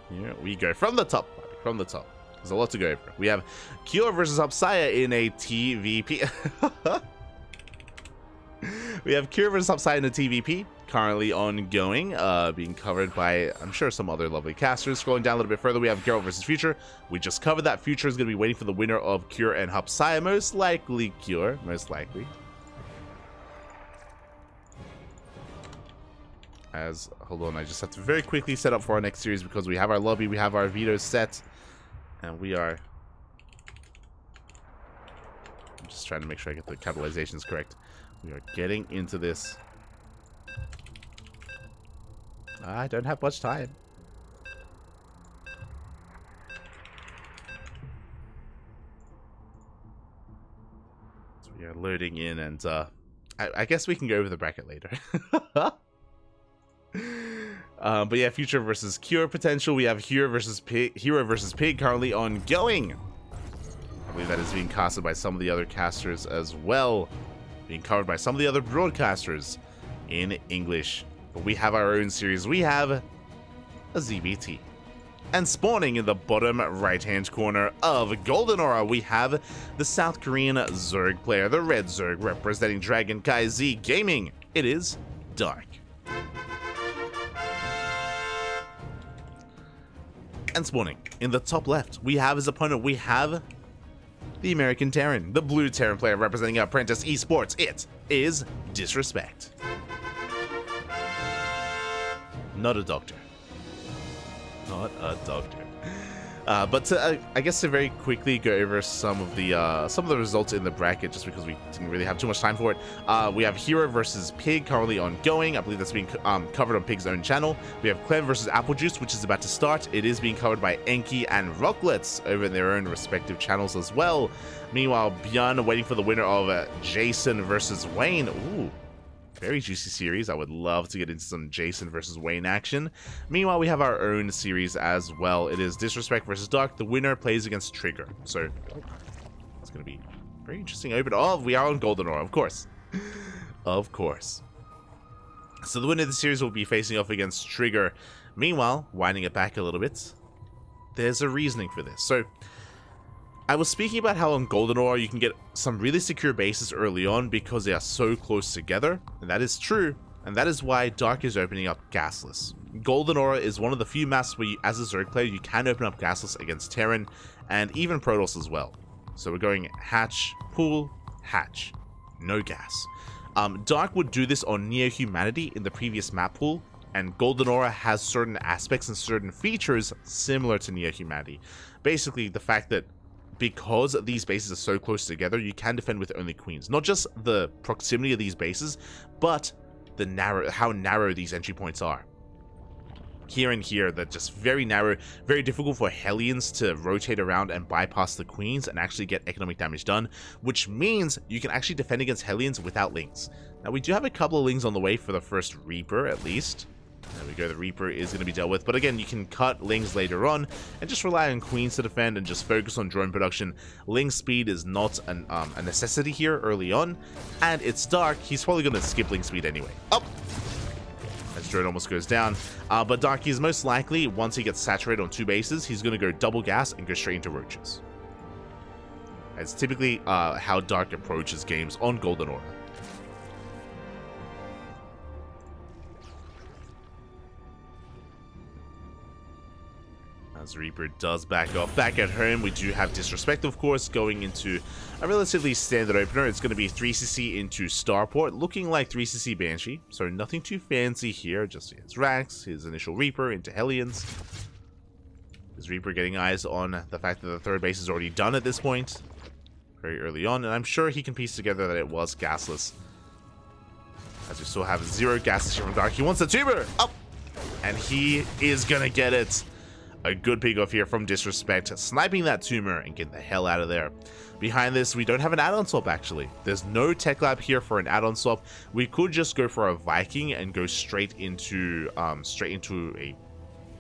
Here we go from the top. From the top. There's a lot to go over. We have Cure versus Hopsaya in a TVP. We have Cure versus Hopsaya in a TVP, currently ongoing, being covered by, I'm sure, some other lovely casters. Scrolling down a little bit further, we have Geralt versus Future. We just covered that. Future is going to be waiting for the winner of Cure and Hopsaya. Most likely Cure. Most likely. Hold on, I just have to very quickly set up for our next series because we have our lobby, we have our vetoes set, and we are... I'm just trying to make sure I get the capitalizations correct. We are getting into this. I don't have much time. So we are loading in, and I guess we can go over the bracket later. But yeah, Future versus Cure potential. We have Hero versus Pig currently ongoing. I believe that is being casted by some of the other casters as well. Being covered by some of the other broadcasters in English. But we have our own series. We have a ZBT. And spawning in the bottom right-hand corner of Golden Aura, we have the South Korean Zerg player, the Red Zerg, representing CranKy Z Gaming. It is Dark. And spawning in the top left, we have his opponent. We have the American Terran, the blue Terran player representing Apprentice Esports. It is Disrespect. Not a doctor. Not a doctor. But I guess to very quickly go over some of the results in the bracket, just because we didn't really have too much time for it. We have Hero versus Pig currently ongoing. I believe that's being covered on Pig's own channel. We have Clem versus Applejuice, which is about to start. It is being covered by Enki and Rocklets over their own respective channels as well. Meanwhile, Björn waiting for the winner of Jason versus Wayne. Ooh. Very juicy series. I would love to get into some Jason versus Wayne action. Meanwhile, we have our own series as well. It is Disrespect versus Dark. The winner plays against Trigger. So, it's going to be very interesting open. Oh, we are on Golden Aura, of course. Of course. So the winner of the series will be facing off against Trigger. Meanwhile, winding it back a little bit, there's a reasoning for this. So, I was speaking about how on Golden Aura you can get some really secure bases early on because they are so close together, and that is true, and that is why Dark is opening up Gasless. Golden Aura is one of the few maps where you, as a Zerg player, you can open up Gasless against Terran, and even Protoss as well. So we're going Hatch, Pool, Hatch. No gas. Dark would do this on Neo-Humanity in the previous map pool, and Golden Aura has certain aspects and certain features similar to Neo-Humanity. Basically, the fact that because these bases are so close together, you can defend with only queens. Not just the proximity of these bases, but the how narrow these entry points are. Here and here, they're just very narrow, very difficult for Hellions to rotate around and bypass the queens and actually get economic damage done, which means you can actually defend against Hellions without Lings. Now, we do have a couple of Lings on the way for the first Reaper, at least. There we go, the Reaper is going to be dealt with. But again, you can cut Lings later on and just rely on Queens to defend and just focus on drone production. Ling speed is not a necessity here early on. And it's Dark. He's probably going to skip Ling speed anyway. Oh! As drone almost goes down. But Dark is most likely, once he gets saturated on two bases, he's going to go double gas and go straight into roaches. It's typically how Dark approaches games on Golden Aura. As Reaper does back off. Back at home, we do have Disrespect, of course, going into a relatively standard opener. It's going to be 3cc into Starport, looking like 3cc Banshee, so nothing too fancy here. Just his Rax, his initial Reaper into Hellions. Is Reaper getting eyes on the fact that the third base is already done at this point? Very early on, and I'm sure he can piece together that it was gasless. As we still have 0 gasless here from Dark. He wants the tuber! Up! And he is going to get it. A good pick off here from Disrespect, sniping that tumor and getting the hell out of there. Behind this, we don't have an add-on swap actually. There's no tech lab here for an add-on swap. We could just go for a Viking and go straight into a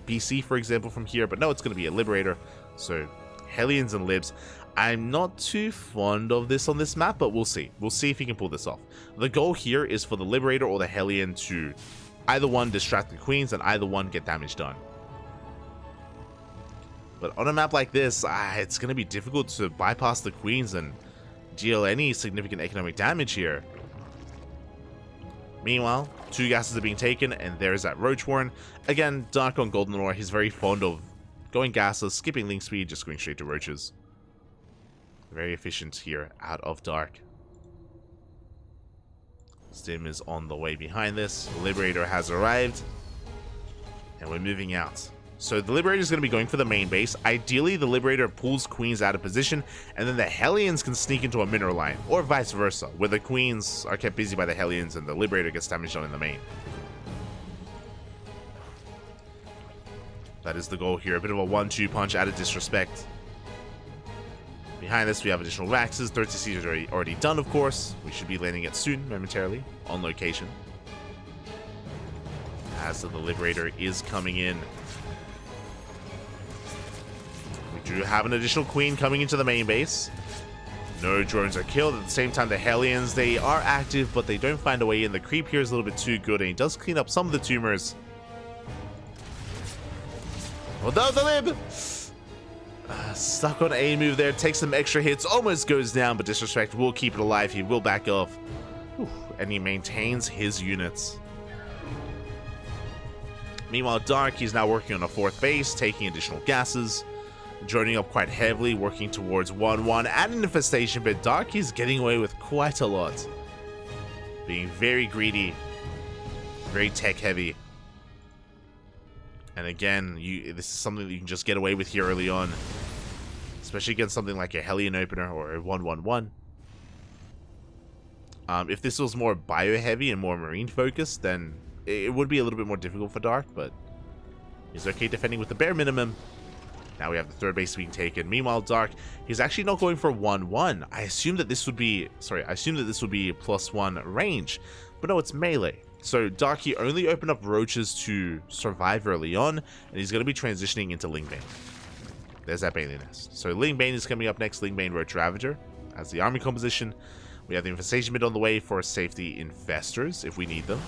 BC, for example, from here, but no, it's going to be a Liberator. So Hellions and Libs. I'm not too fond of this on this map, but we'll see. We'll see if he can pull this off. The goal here is for the Liberator or the Hellion to either one distract the Queens and either one get damage done. But on a map like this, it's going to be difficult to bypass the Queens and deal any significant economic damage here. Meanwhile, 2 gases are being taken, and there's that Roach Warren. Again, Dark on Golden Ore, he's very fond of going gases, skipping link speed, just going straight to Roaches. Very efficient here out of Dark. Stim is on the way behind this. The Liberator has arrived, and we're moving out. So the Liberator is going to be going for the main base. Ideally, the Liberator pulls Queens out of position, and then the Hellions can sneak into a mineral line, or vice versa, where the Queens are kept busy by the Hellions and the Liberator gets damaged on in the main. That is the goal here. A bit of a 1-2 punch out of Disrespect. Behind this, we have additional Raxes. 30C is already done, of course. We should be landing it soon, momentarily, on location. As the Liberator is coming in. We do have an additional Queen coming into the main base. No drones are killed. At the same time, the Hellions, they are active, but they don't find a way in. The creep here is a little bit too good, and he does clean up some of the tumors. Well done, the Lib! Stuck on A move there, takes some extra hits, almost goes down, but Disrespect will keep it alive. He will back off. And he maintains his units. Meanwhile, Dark, he's now working on a 4th base, taking additional gases. Droning up quite heavily, working towards 1-1 and an infestation, but Dark is getting away with quite a lot. Being very greedy, very tech heavy. And again, this is something that you can just get away with here early on. Especially against something like a Hellion opener or a 1-1-1. If this was more bio-heavy and more marine focused, then it would be a little bit more difficult for Dark, but he's okay defending with the bare minimum. Now we have the 3rd base being taken. Meanwhile, Dark, he's actually not going for 1-1. I assumed that this would be +1 range, but no, it's melee. So Dark, he only opened up Roaches to survive early on, and he's going to be transitioning into Lingbane. There's that Bailey Nest. So Lingbane is coming up next, Lingbane Roach Ravager as the army composition. We have the Infestation Mid on the way for safety Infestors if we need them.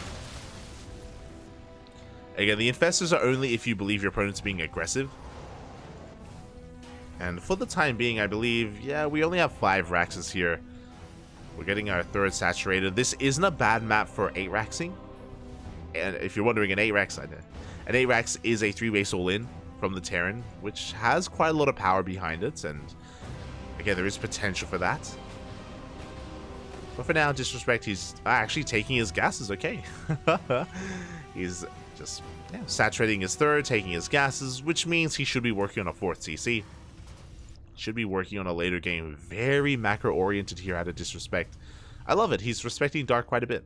Again, the Infestors are only if you believe your opponent's being aggressive. And for the time being, I believe, yeah, we only have 5 Raxes here. We're getting our 3rd saturated. This isn't a bad map for 8-Raxing. And if you're wondering, an 8-Rax, an 8-Rax is a 3-base all-in from the Terran, which has quite a lot of power behind it. And again, there is potential for that. But for now, Disrespect, he's actually taking his gases, okay. He's just saturating his 3rd, taking his gases, which means he should be working on a 4th CC. Should be working on a later game. Very macro-oriented here out of Disrespect. I love it. He's respecting Dark quite a bit.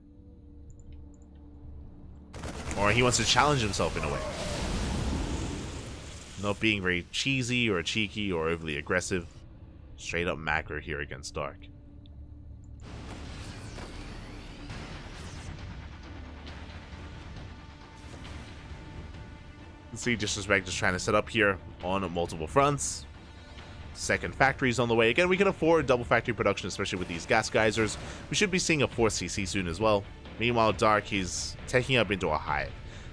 Or he wants to challenge himself in a way. Not being very cheesy or cheeky or overly aggressive. Straight up macro here against Dark. Let's see, Disrespect just trying to set up here on multiple fronts. 2nd factory's on the way. Again, we can afford double factory production, especially with these gas geysers. We should be seeing a 4th CC soon as well. Meanwhile, Dark, he's taking up into a hive.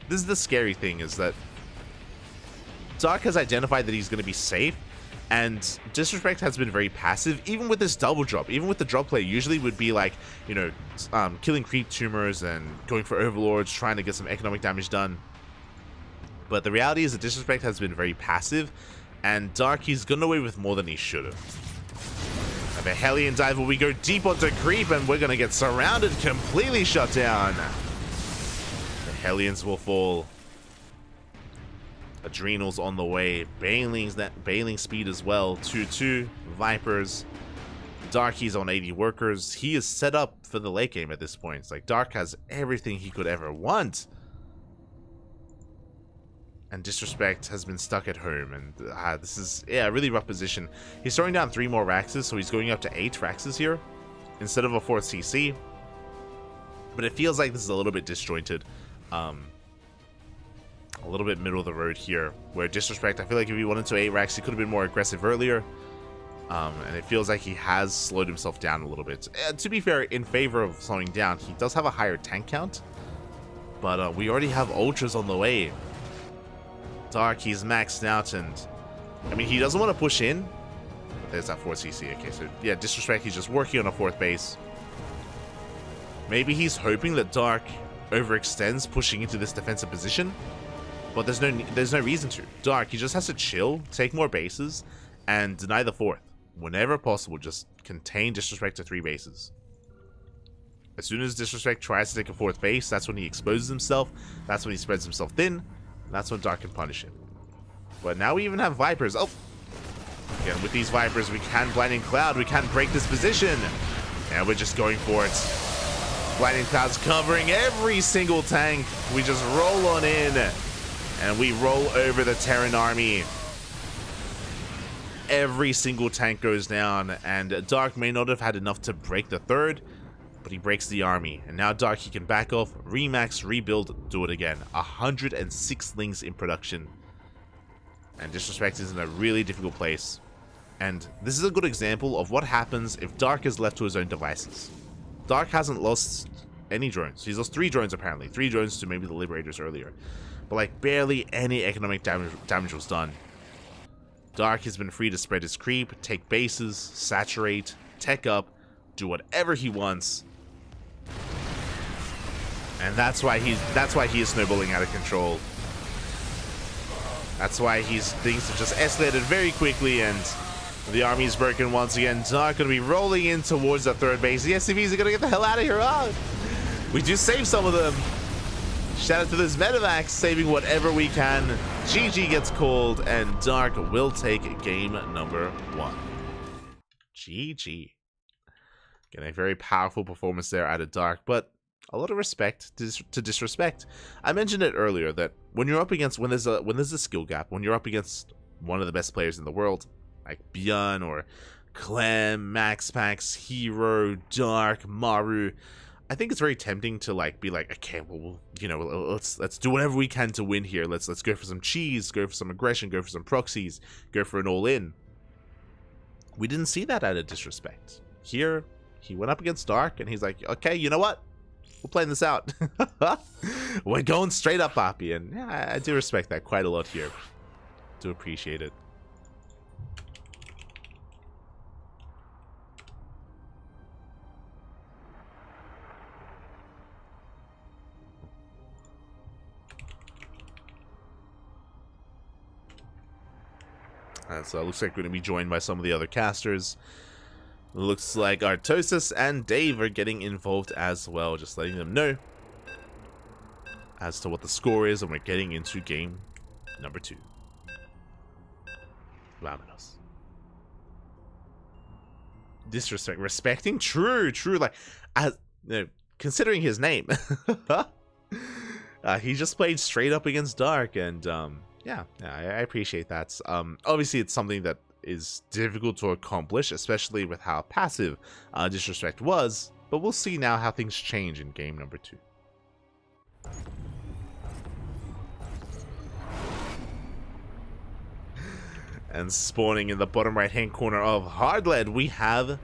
This is the scary thing, is that Dark has identified that he's going to be safe, and Disrespect has been very passive, even with this double drop. Even with the drop play, usually would be like, you know, killing creep tumors and going for overlords, trying to get some economic damage done. But the reality is that Disrespect has been very passive, and Dark, he's gotten away with more than he should have. And the Hellion Diver, we go deep onto creep, and we're going to get surrounded, completely shut down. The Hellions will fall. Adrenals on the way. Bailing speed as well. 2-2. Vipers. Darky's on 80 workers. He is set up for the late game at this point. It's like Dark has everything he could ever want. And Disrespect has been stuck at home, and this is, yeah, a really rough position. He's throwing down 3 more Raxes, so he's going up to 8 Raxes here instead of a 4th CC. But it feels like this is a little bit disjointed. A little bit middle of the road here, where Disrespect, I feel like if he wanted to 8 Rax, he could have been more aggressive earlier. And it feels like he has slowed himself down a little bit. To be fair, in favor of slowing down, he does have a higher tank count. But we already have Ultras on the way. Dark, he's maxed out, and I mean, he doesn't want to push in. There's that 4th CC. Okay, so yeah, Disrespect, he's just working on a 4th base. Maybe he's hoping that Dark overextends pushing into this defensive position, but there's no reason to. Dark, he just has to chill, take more bases, and deny the 4th. Whenever possible, just contain Disrespect to 3 bases. As soon as Disrespect tries to take a 4th base, that's when he exposes himself, that's when he spreads himself thin, that's when Dark can punish him. But now we even have Vipers. Oh! Again, with these Vipers, we can Blinding Cloud. We can break this position. And we're just going for it. Blinding Cloud's covering every single tank. We just roll on in. And we roll over the Terran army. Every single tank goes down. And Dark may not have had enough to break the 3rd. But he breaks the army, and now Dark, he can back off, remax, rebuild, do it again. 106 Lings in production. And Disrespect is in a really difficult place. And this is a good example of what happens if Dark is left to his own devices. Dark hasn't lost any drones. He's lost 3 drones apparently. 3 drones to maybe the Liberators earlier. But like barely any economic damage was done. Dark has been free to spread his creep, take bases, saturate, tech up, do whatever he wants. And that's why he is snowballing out of control. That's why things have just escalated very quickly, and the army is broken once again. Dark going to be rolling in towards the 3rd base. The SCVs are going to get the hell out of here. Oh, we do save some of them. Shout out to those medevacs, saving whatever we can. GG gets called, and Dark will take game number 1. GG. Again, a very powerful performance there out of Dark, but a lot of respect to Disrespect. I mentioned it earlier that when you're up against, when there's a skill gap, when you're up against one of the best players in the world, like Bjorn or Clem, MaxPax, Hero, Dark, Maru, I think it's very tempting to like be like, okay, well, you know, let's do whatever we can to win here. Let's go for some cheese, go for some aggression, go for some proxies, go for an all-in. We didn't see that out of Disrespect. Here, he went up against Dark, and he's like, okay, you know what? We're playing this out. We're going straight up Appy, and yeah, I do respect that quite a lot here. Do appreciate it. So it looks like we're going to be joined by some of the other casters. Looks like Artosis and Dave are getting involved as well, just letting them know as to what the score is, and we're getting into game number 2. Vámonos. Disrespect, respecting, true, like, as you know, considering his name, he just played straight up against Dark, and yeah, I appreciate that. Obviously, it's something that is difficult to accomplish, especially with how passive Disrespect was, but we'll see now how things change in game number 2. And spawning in the bottom right hand corner of Hardlead, we have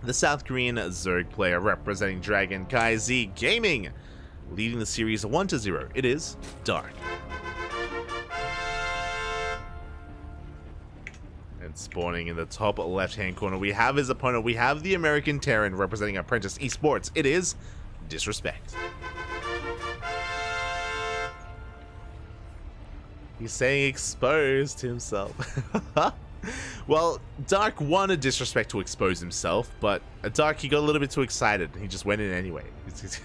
the South Korean Zerg player representing CranKy Z Gaming, leading the series 1-0. It is Dark. And spawning in the top left-hand corner, we have his opponent. We have the American Terran representing Apprentice Esports. It is Disrespect. He's saying exposed himself. Well, Dark wanted Disrespect to expose himself, but Dark, he got a little bit too excited. He just went in anyway. He's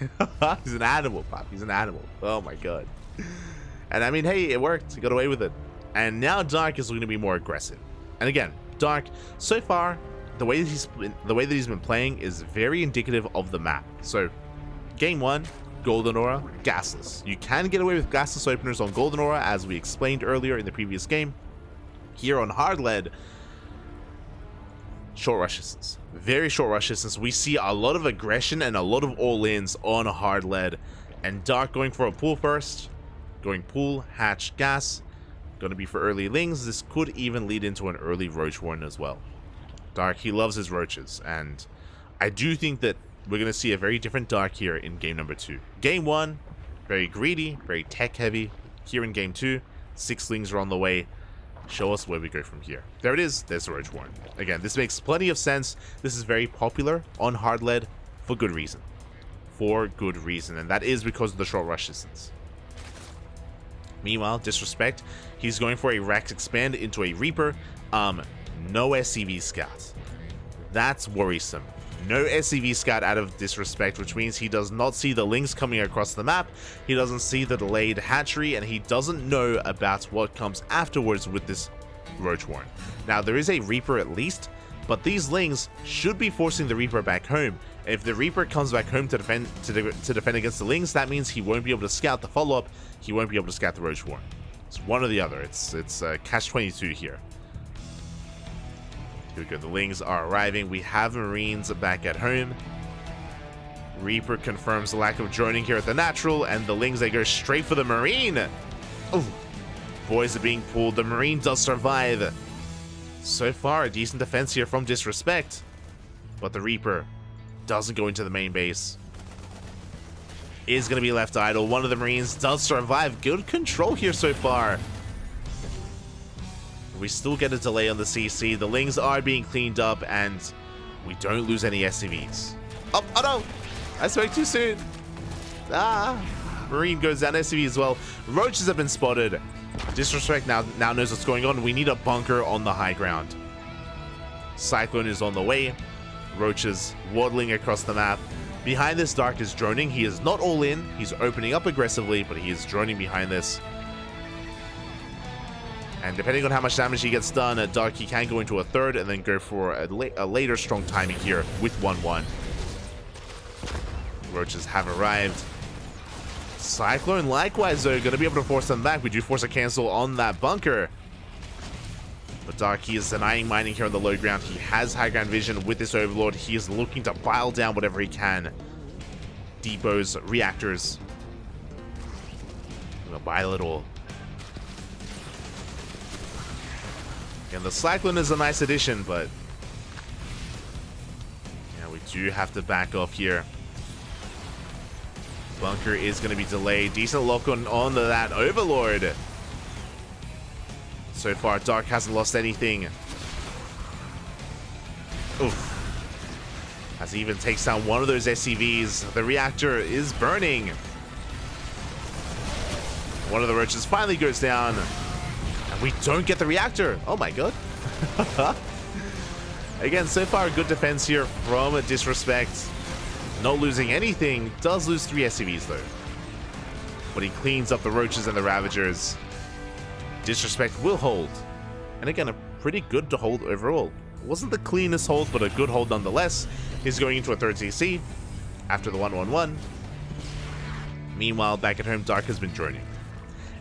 an animal, Pop. He's an animal. Oh my god. And I mean, hey, it worked. He got away with it. And now Dark is going to be more aggressive. And again, Dark, so far, the way that he's been playing is very indicative of the map. So, game 1, Golden Aura, gasless. You can get away with gasless openers on Golden Aura, as we explained earlier in the previous game. Here on Hard Lead, short rush distance. Very short rush distance. We see a lot of aggression and a lot of all-ins on Hard Lead. And Dark going for a pull first. Going pool, hatch, gas. Going to be for early Lings. This could even lead into an early Roach Warren as well. Dark, he loves his roaches. And I do think that we're going to see a very different Dark here in game number 2. Game 1, very greedy, very tech heavy. Here in game 2, 6 Lings are on the way. Show us where we go from here. There it is. There's the Roach Warren. Again, this makes plenty of sense. This is very popular on Hard Lead for good reason. For good reason. And that is because of the short rush distance. Meanwhile, Disrespect, he's going for a Rax Expand into a Reaper. No SCV Scout. That's worrisome. No SCV Scout out of Disrespect, which means he does not see the Lings coming across the map, he doesn't see the delayed hatchery, and he doesn't know about what comes afterwards with this Roach Warren. Now, there is a Reaper at least, but these Lings should be forcing the Reaper back home. If the Reaper comes back home to defend against the Lings, that means he won't be able to scout the follow-up, he won't be able to scout the Roach Warren. It's one or the other. It's catch-22 here. Here we go, the Lings are arriving. We have Marines back at home. Reaper confirms the lack of droning here at the natural, and the Lings, they go straight for the Marine. Oh, boys are being pulled. The Marine does survive. So far, a decent defense here from Disrespect, but the Reaper doesn't go into the main base. Is going to be left idle. One of the Marines does survive. Good control here so far. We still get a delay on the CC. The Lings are being cleaned up, and we don't lose any SCVs. Oh no! I spoke too soon. Marine goes down, SCV as well. Roaches have been spotted. Disrespect now knows what's going on. We need a bunker on the high ground. Cyclone is on the way. Roaches waddling across the map. Behind this, Dark is droning. He is not all in. He's opening up aggressively, but he is droning behind this. And depending on how much damage he gets done, Dark, he can go into a third and then go for a later strong timing here with 1-1. Roaches have arrived. Cyclone likewise, though, going to be able to force them back. We do force a cancel on that bunker. But Dark, he is denying mining here on the low ground. He has high ground vision with this Overlord. He is looking to pile down whatever he can. Depots, reactors. I'm going to bile it all. And the Cyclone is a nice addition, but yeah, we do have to back off here. Bunker is going to be delayed. Decent lock on that Overlord. So far, Dark hasn't lost anything. Oof. As he even takes down one of those SCVs. The reactor is burning. One of the roaches finally goes down. And we don't get the reactor. Oh my god. Again, so far, good defense here from Disrespect. Not losing anything. Does lose 3 SCVs though. But he cleans up the roaches and the ravagers. Disrespect will hold. And again, a pretty good to hold overall. It wasn't the cleanest hold, but a good hold nonetheless. He's going into a third CC after the 1-1-1. Meanwhile, back at home, Dark has been droning.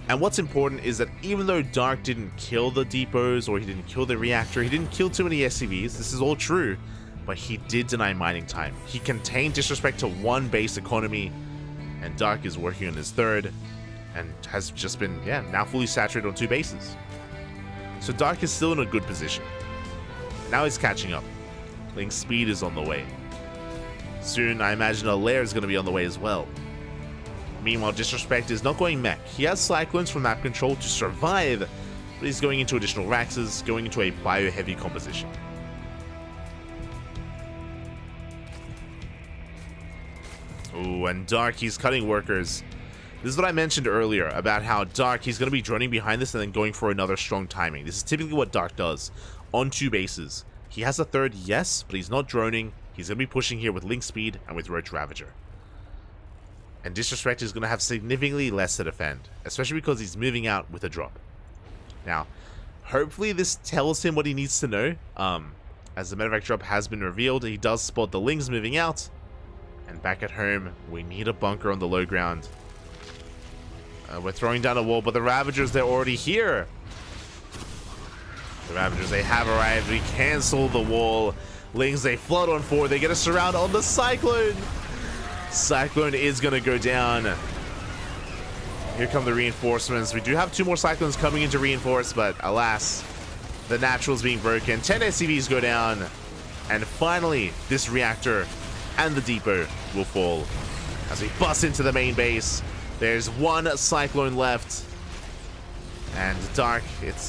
And what's important is that even though Dark didn't kill the depots or he didn't kill the reactor, he didn't kill too many SCVs, this is all true, but he did deny mining time. He contained Disrespect to 1 base economy, and Dark is working on his third, and has just been, now fully saturated on 2 bases. So Dark is still in a good position. Now he's catching up. Link speed is on the way. Soon, I imagine a lair is going to be on the way as well. Meanwhile, Disrespect is not going mech. He has Cyclones from map control to survive, but he's going into additional Raxes, going into a bio-heavy composition. Ooh, and Dark, he's cutting workers. This is what I mentioned earlier about how Dark, he's going to be droning behind this and then going for another strong timing. This is typically what Dark does on 2 bases. He has a third, yes, but he's not droning. He's going to be pushing here with Link Speed and with Roach Ravager. And Disrespect is going to have significantly less to defend, especially because he's moving out with a drop. Now, hopefully this tells him what he needs to know. As the medevac drop has been revealed, he does spot the Lings moving out. And back at home, we need a bunker on the low ground. We're throwing down a wall, but the Ravagers, they're already here. The Ravagers, they have arrived. We cancel the wall. Lings, they flood on forward. They get a surround on the Cyclone. Cyclone is going to go down. Here come the reinforcements. We do have 2 more Cyclones coming in to reinforce, but alas, the Natural's being broken. 10 SCVs go down. And finally, this reactor and the depot will fall. As we bust into the main base, there's 1 Cyclone left. And Dark, it's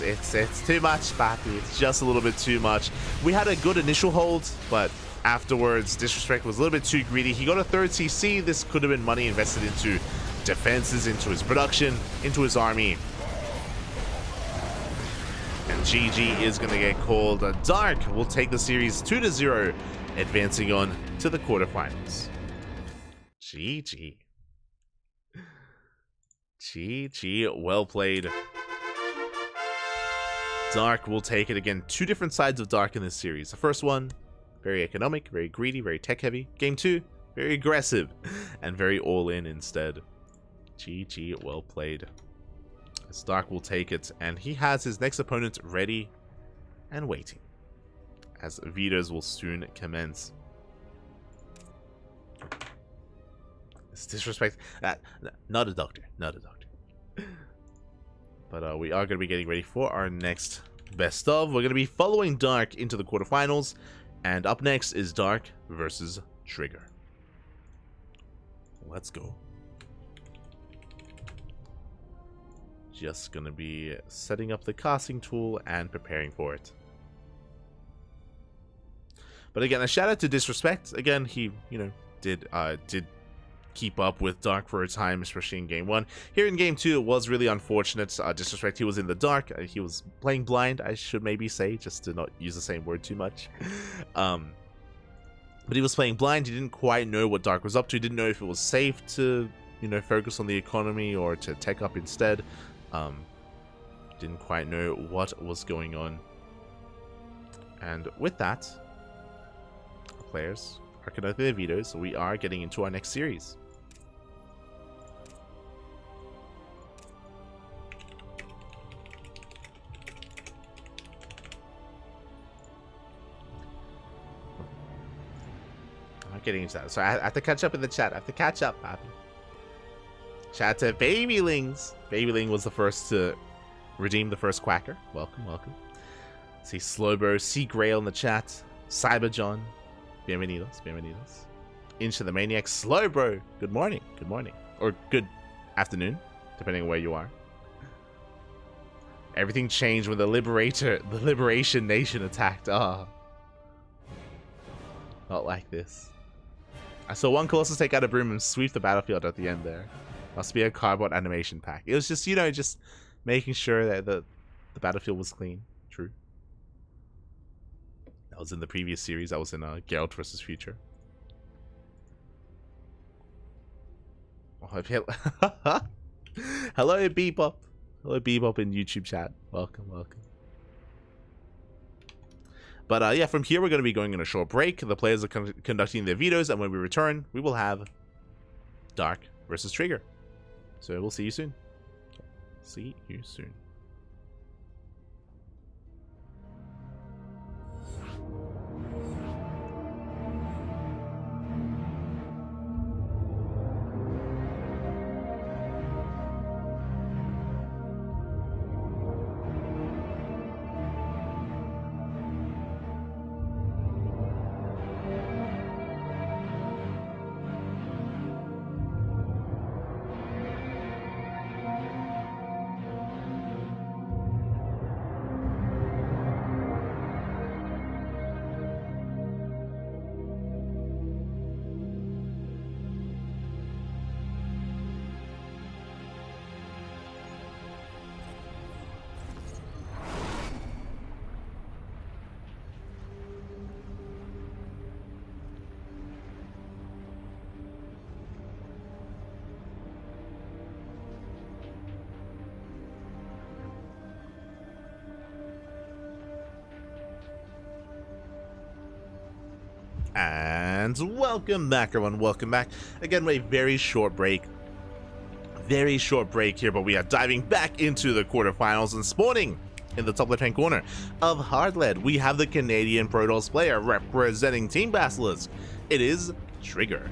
too much, Papi. It's just a little bit too much. We had a good initial hold, but afterwards, Disrespect was a little bit too greedy. He got a 3rd CC. This could have been money invested into defenses, into his production, into his army. And GG is going to get called. Dark will take the series 2-0, advancing on to the quarterfinals. GG. GG, well played. Dark will take it again. 2 different sides of Dark in this series. The first one, very economic, very greedy, very tech heavy. Game 2, very aggressive and very all in instead. GG, well played. As Dark will take it, and he has his next opponent ready and waiting, as Vetoes will soon commence. It's Disrespect. Not a doctor. Not a doctor. But we are going to be getting ready for our next best of. We're going to be following Dark into the quarterfinals, and up next is Dark versus Trigger. Let's go. Just gonna be setting up the casting tool and preparing for it. But again, a shout out to Disrespect. Again, he, did keep up with Dark for a time, especially in game 1. Here in game 2, it was really unfortunate. Disrespect, he was in the dark. He was playing blind, I should maybe say, just to not use the same word too much. But he was playing blind. He didn't quite know what Dark was up to. Didn't know if it was safe to, focus on the economy or to tech up instead. Didn't quite know what was going on. And with that, players are conducting their vetoes, so we are getting into our next series. I'm not getting into that, so I have to catch up in the chat. I have to catch up, Papi. Shout out to Babylings. Babyling was the first to redeem the first Quacker. Welcome, welcome. See Slowbro, see Grail in the chat. Cyberjohn, bienvenidos, bienvenidos. Into the Maniac, Slowbro, good morning, good morning. Or good afternoon, depending on where you are. Everything changed when the Liberation Nation attacked. Ah. Not like this. I saw one Colossus take out a broom and sweep the battlefield at the end there. Must be a cardboard animation pack. It was just, just making sure that the battlefield was clean. True. That was in the previous series. That was in Geralt vs. Future. Oh, hello, Bebop. Hello, Bebop in YouTube chat. Welcome, welcome. But yeah, from here we're going to be going on a short break. The players are conducting their vetoes, and when we return, we will have Dark versus Trigger. So we'll see you soon. See you soon. and welcome back, everyone. Welcome back. Again, with a very short break. Very short break here, but we are diving back into the quarterfinals and spawning in the top left-hand corner of Hardlead. We have the Canadian Protoss player representing Team Basilisk. It is Trigger.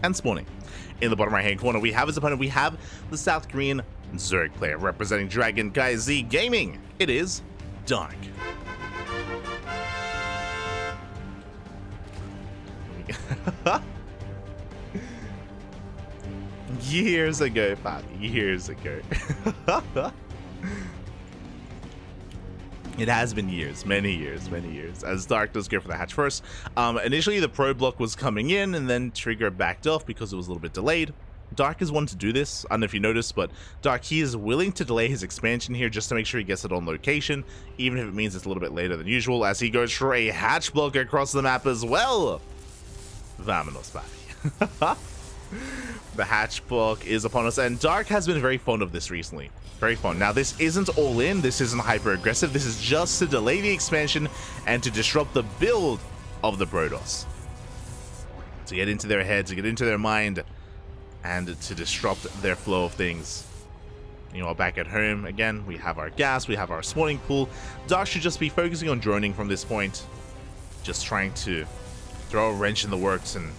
And spawning in the bottom right-hand corner, we have his opponent. We have the South Korean Zerg player representing CranKy Z Gaming. It is Dark. Years ago, Pat. Years ago. It has been years, many years, as Dark does go for the hatch first. Initially, the pro block was coming in, and then Trigger backed off because it was a little bit delayed. Dark is one to do this. I don't know if you noticed, but Dark, he is willing to delay his expansion here just to make sure he gets it on location, even if it means it's a little bit later than usual, as he goes for a hatch block across the map as well. Vamonos, papi. The hatch block is upon us, and Dark has been very fond of this recently. Very fun. Now, this isn't all in, this isn't hyper aggressive, this is just to delay the expansion and to disrupt the build of the Protoss. To get into their head, to get into their mind, and to disrupt their flow of things. You know, back at home, again, we have our gas, we have our spawning pool. Dark should just be focusing on droning from this point. Just trying to throw a wrench in the works and,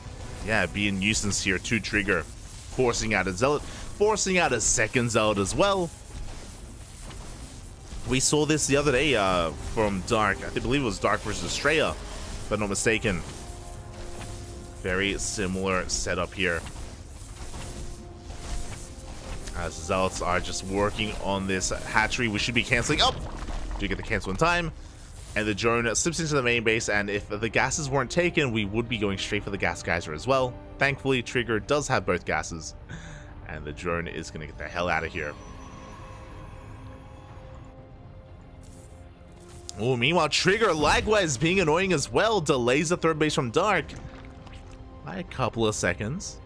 yeah, be a nuisance here to Trigger. Forcing out a Zealot, forcing out a second Zealot as well. We saw this the other day from Dark. I believe it was Dark versus Australia, if I'm not mistaken. Very similar setup here. As Zealots are just working on this hatchery, we should be canceling. Oh! Do get the cancel in time. And the drone slips into the main base, and if the gases weren't taken, we would be going straight for the gas geyser as well. Thankfully, Trigger does have both gases, and the drone is going to get the hell out of here. Oh, meanwhile, Trigger, likewise being annoying as well, delays the third base from Dark by a couple of seconds.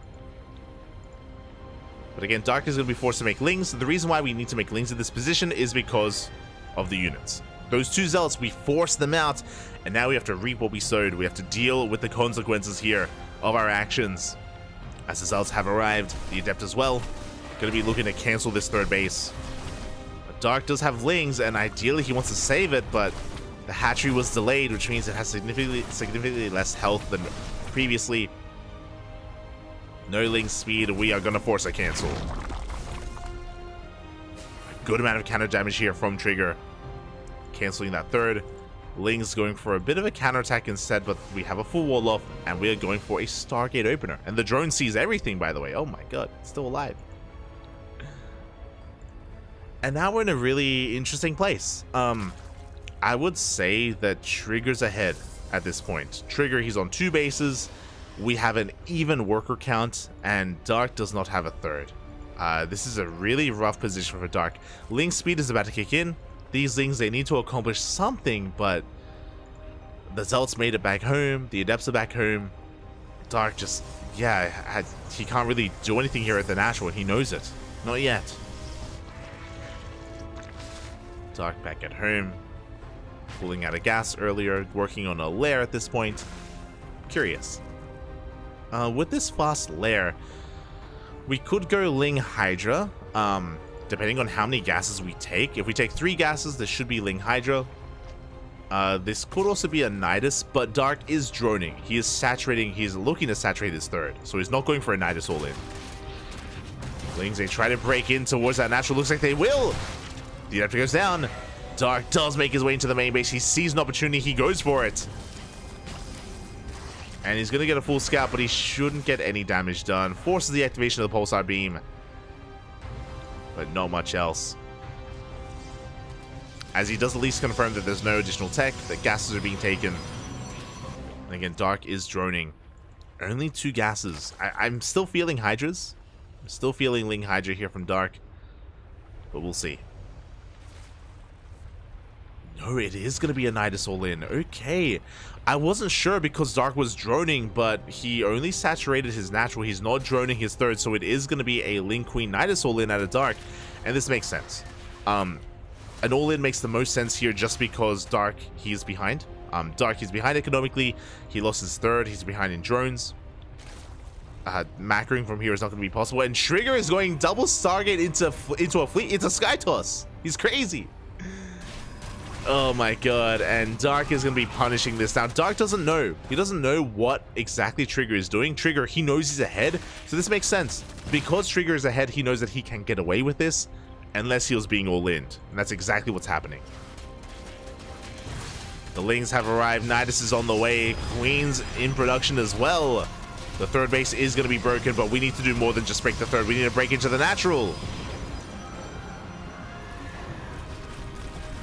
But again, Dark is going to be forced to make Lings. The reason why we need to make Lings in this position is because of the units. Those two Zealots, we forced them out, and now we have to reap what we sowed. We have to deal with the consequences here of our actions. As the Zealots have arrived, the Adept as well, going to be looking to cancel this third base. But Dark does have Lings, and ideally he wants to save it, but the hatchery was delayed, which means it has significantly less health than previously. No Ling speed, we are going to force a cancel. A good amount of counter damage here from Trigger. Canceling that third. Ling's going for a bit of a counterattack instead, but we have a full wall off, and we are going for a Stargate opener. And the drone sees everything, by the way. Oh my god, it's still alive. And now we're in a really interesting place. I would say that Trigger's ahead at this point. Trigger, he's on 2 bases. We have an even worker count, and Dark does not have a third. This is a really rough position for Dark. Ling speed is about to kick in. These Lings, they need to accomplish something, but the Zealots made it back home. The Adepts are back home. Dark just, yeah, he can't really do anything here at the Natural, and he knows it. Not yet. Dark back at home. Pulling out a gas earlier, working on a lair at this point. Curious. With this fast lair, we could go Ling Hydra, depending on how many gases we take. If we take 3 gases, this should be Ling Hydra. This could also be a Nidus, but Dark is droning. He is saturating, he's looking to saturate his third, so he's not going for a Nidus all in. Lings, they try to break in towards that Natural, looks like they will! The Adapter goes down. Dark does make his way into the main base, he sees an opportunity, he goes for it. And he's going to get a full scout, but he shouldn't get any damage done. Forces the activation of the Pulsar Beam. But not much else. As he does at least confirm that there's no additional tech, that gases are being taken. And again, Dark is droning. Only 2 gases. I'm still feeling Hydras. I'm still feeling Ling Hydra here from Dark. But we'll see. No, it is going to be a Nidus all-in. Okay. I wasn't sure because Dark was droning, but he only saturated his Natural. He's not droning his third, so it is going to be a Ling Queen Nidus all-in out of Dark. And this makes sense. A an all-in makes the most sense here just because Dark, he's behind. Dark, he's behind economically. He lost his third. He's behind in drones. Macroing from here is not going to be possible. And Trigger is going double Stargate into a fleet. It's a Sky Toss. He's crazy. Oh my god. And Dark is going to be punishing this. Now, Dark doesn't know. He doesn't know what exactly Trigger is doing. Trigger, he knows he's ahead. So this makes sense. Because Trigger is ahead, he knows that he can get away with this unless he was being all-in. And that's exactly what's happening. The Lings have arrived. Nidus is on the way. Queen's in production as well. The third base is going to be broken, but we need to do more than just break the third. We need to break into the natural.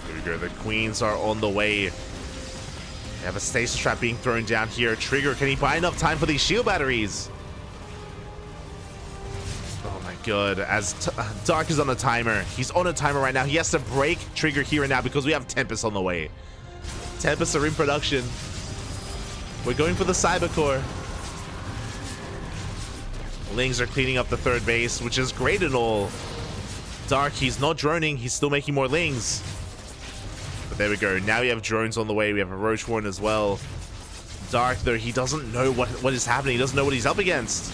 Here we go. The Queens are on the way. They have a stasis trap being thrown down here. Trigger, can he buy enough time for these shield batteries? Oh my god. As Dark is on a timer. He's on a timer right now. He has to break Trigger here and now because we have Tempest on the way. Tempest are in production. We're going for the Cyber Core. Lings are cleaning up the third base, which is great and all. Dark, he's not droning. He's still making more Lings. But there we go. Now we have drones on the way. We have a Roach Warren as well. Dark, though, he doesn't know what is happening. He doesn't know what he's up against.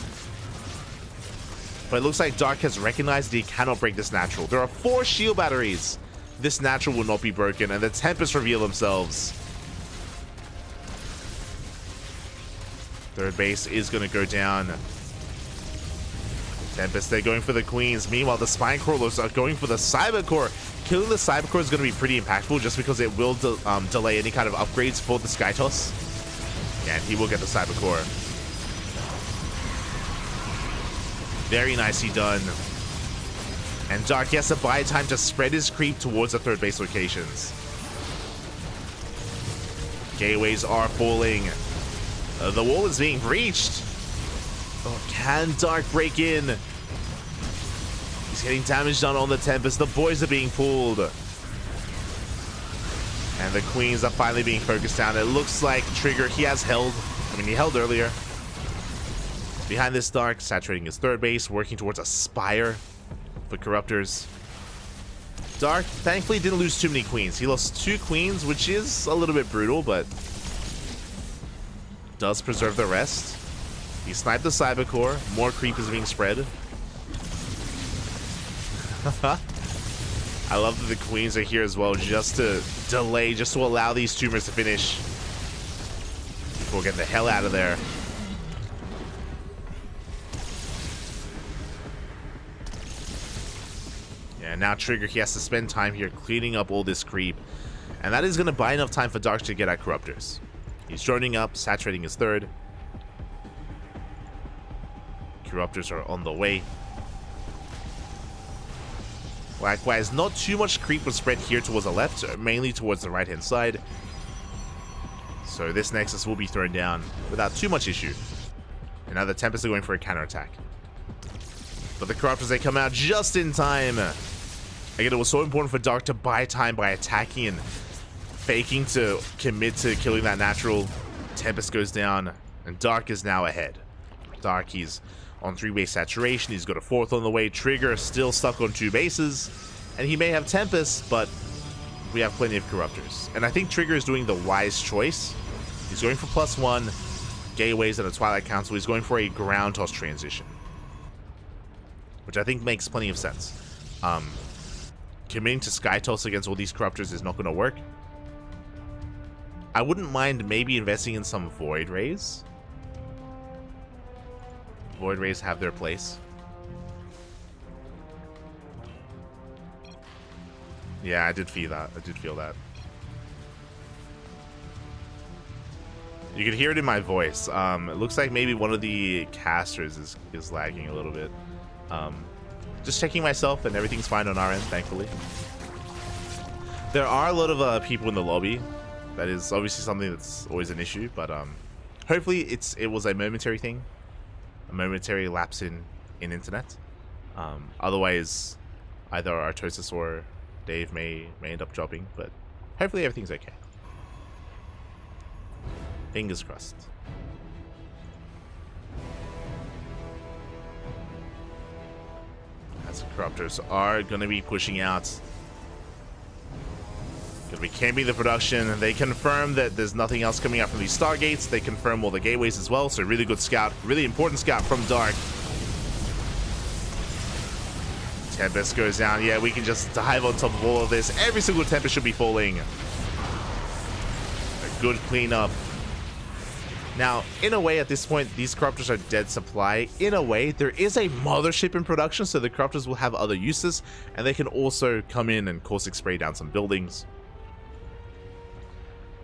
But it looks like Dark has recognized that he cannot break this natural. There are 4 shield batteries. This natural will not be broken, and the Tempest reveal themselves. Third base is going to go down. Tempest, they're going for the Queens. Meanwhile, the Spine Crawlers are going for the Cyber Core. Killing the Cyber Core is going to be pretty impactful just because it will delay any kind of upgrades for the Sky Toss. And he will get the Cyber Core. Very nicely done. And Dark, he has to buy time to spread his creep towards the third base locations. Gateways are falling. The wall is being breached. Oh, can Dark break in? He's getting damage done on the Tempest. The boys are being pulled. And the Queens are finally being focused down. It looks like Trigger, he has held. I mean, he held earlier. Behind this Dark, saturating his third base, working towards a Spire for Corruptors. Dark, thankfully, didn't lose too many Queens. He lost 2 Queens, which is a little bit brutal, but does preserve the rest. He sniped the Cyber Core. More creep is being spread. I love that the Queens are here as well, just to delay, just to allow these tumors to finish before getting the hell out of there. Yeah, now Trigger, he has to spend time here cleaning up all this creep, and that is going to buy enough time for Dark to get at Corruptors. He's joining up, saturating his third. Corruptors are on the way. Likewise, not too much creep was spread here towards the left, mainly towards the right-hand side. So this Nexus will be thrown down without too much issue. And now the Tempests are going for a counterattack. But the Corruptors, they come out just in time. Again, it was so important for Dark to buy time by attacking and faking to commit to killing that natural. Tempest goes down, and Dark is now ahead. Dark, he's on 3-base saturation. He's got a 4th on the way. Trigger still stuck on 2 bases. And he may have Tempest, but we have plenty of Corruptors. And I think Trigger is doing the wise choice. He's going for +1 gateways and a Twilight Council. He's going for a ground toss transition, which I think makes plenty of sense. Committing to Sky Toss against all these Corruptors is not going to work. I wouldn't mind maybe investing in some Void Rays. Void Rays have their place. Yeah, I did feel that. You could hear it in my voice. It looks like maybe one of the casters is lagging a little bit. Just checking myself, and everything's fine on our end, thankfully. There are a lot of people in the lobby. That is obviously something that's always an issue, but hopefully it was a momentary thing. A momentary lapse in internet. Otherwise, either Artosis or Dave may end up dropping, but hopefully everything's okay. Fingers crossed. As the Corruptors are going to be pushing out. They're recamping the production. They confirm that there's nothing else coming out from these stargates. They confirm all the gateways as well. So really good scout, really important scout from Dark. Tempest goes down. Yeah, we can just dive on top of all of this. Every single Tempest should be falling. A good cleanup. Now, in a way, at this point, these corruptors are dead supply. In a way, there is a mothership in production, so the corruptors will have other uses, and they can also come in and caustic spray down some buildings.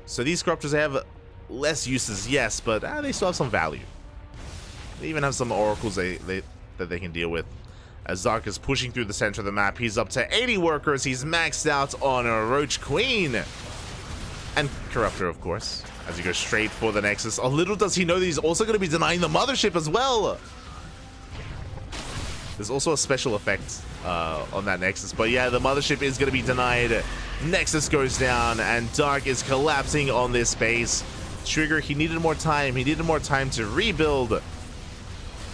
So these corruptors have less uses, yes, but they still have some value. They even have some oracles that they can deal with. As Dark is pushing through the center of the map, he's up to 80 workers. He's maxed out on a Roach Queen. And Corruptor, of course, as he goes straight for the Nexus. Oh, little does he know that he's also going to be denying the Mothership as well. There's also a special effect on that Nexus. But yeah, the Mothership is going to be denied. Nexus goes down, and Dark is collapsing on this base. Trigger, he needed more time. He needed more time to rebuild,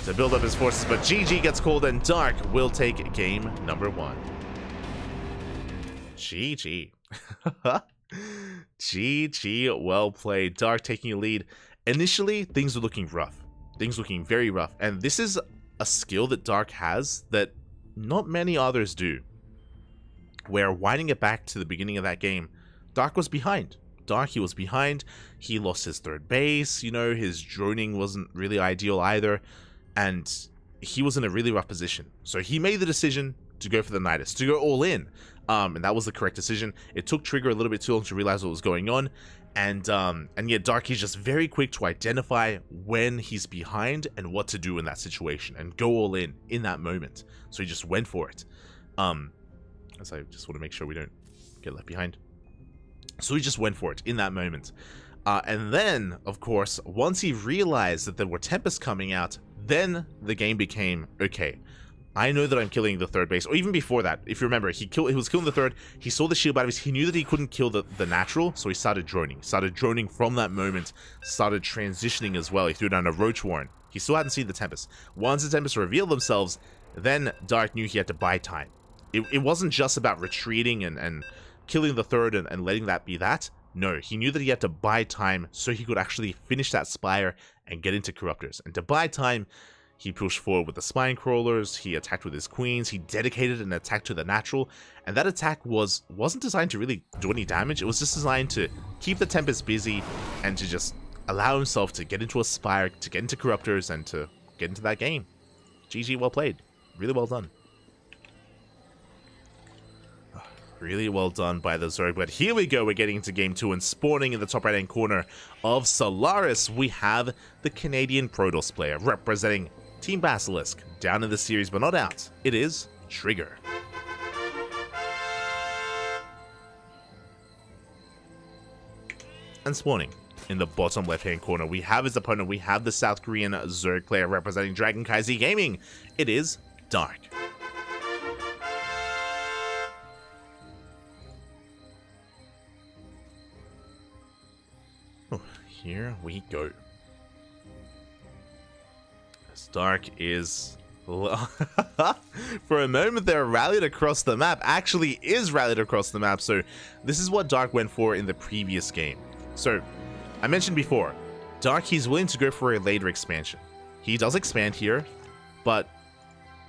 to build up his forces. But GG gets called, and Dark will take game number 1. GG. GG, well played. Dark taking a lead. Initially, things were looking rough. Things looking very rough. And this is a skill that Dark has that not many others do. Where, winding it back to the beginning of that game, Dark was behind. He was behind. He lost his third base. You know, his droning wasn't really ideal either. And he was in a really rough position. So he made the decision to go for the Nidus, to go all in. And that was the correct decision. It took Trigger a little bit too long to realize what was going on. And yet Dark is just very quick to identify when he's behind and what to do in that situation and go all in that moment. So he just went for it. As I just want to make sure we don't get left behind. So he just went for it in that moment. And then, of course, once he realized that there were Tempests coming out, then the game became, okay, I know that I'm killing the third base. Or even before that, if you remember, he was killing the third, he saw the shield batteries, he knew that he couldn't kill the natural, so he started droning. Started droning from that moment, started transitioning as well. He threw down a Roach Warren. He still hadn't seen the Tempest. Once the Tempests revealed themselves, then Dark knew he had to buy time. It wasn't just about retreating and killing the third and letting that be that. No, he knew that he had to buy time so he could actually finish that Spire and get into Corruptors. And to buy time, he pushed forward with the Spine Crawlers, he attacked with his Queens, he dedicated an attack to the natural, and that attack wasn't designed to really do any damage. It was just designed to keep the Tempest busy and to just allow himself to get into a Spire, to get into Corruptors, and to get into that game. GG, well played. Really well done. Really well done by the Zerg. But here we go, we're getting into game 2, and spawning in the top right hand corner of Solaris, we have the Canadian Protoss player representing Team Basilisk, down in the series but not out. It is Trigger. And spawning in the bottom left hand corner, we have his opponent. We have the South Korean Zerg player representing CranKy Z Gaming. It is Dark. Here we go. As Dark is for a moment there, rallied across the map. Actually is rallied across the map. So this is what Dark went for in the previous game. So I mentioned before, Dark, he's willing to go for a later expansion. He does expand here, but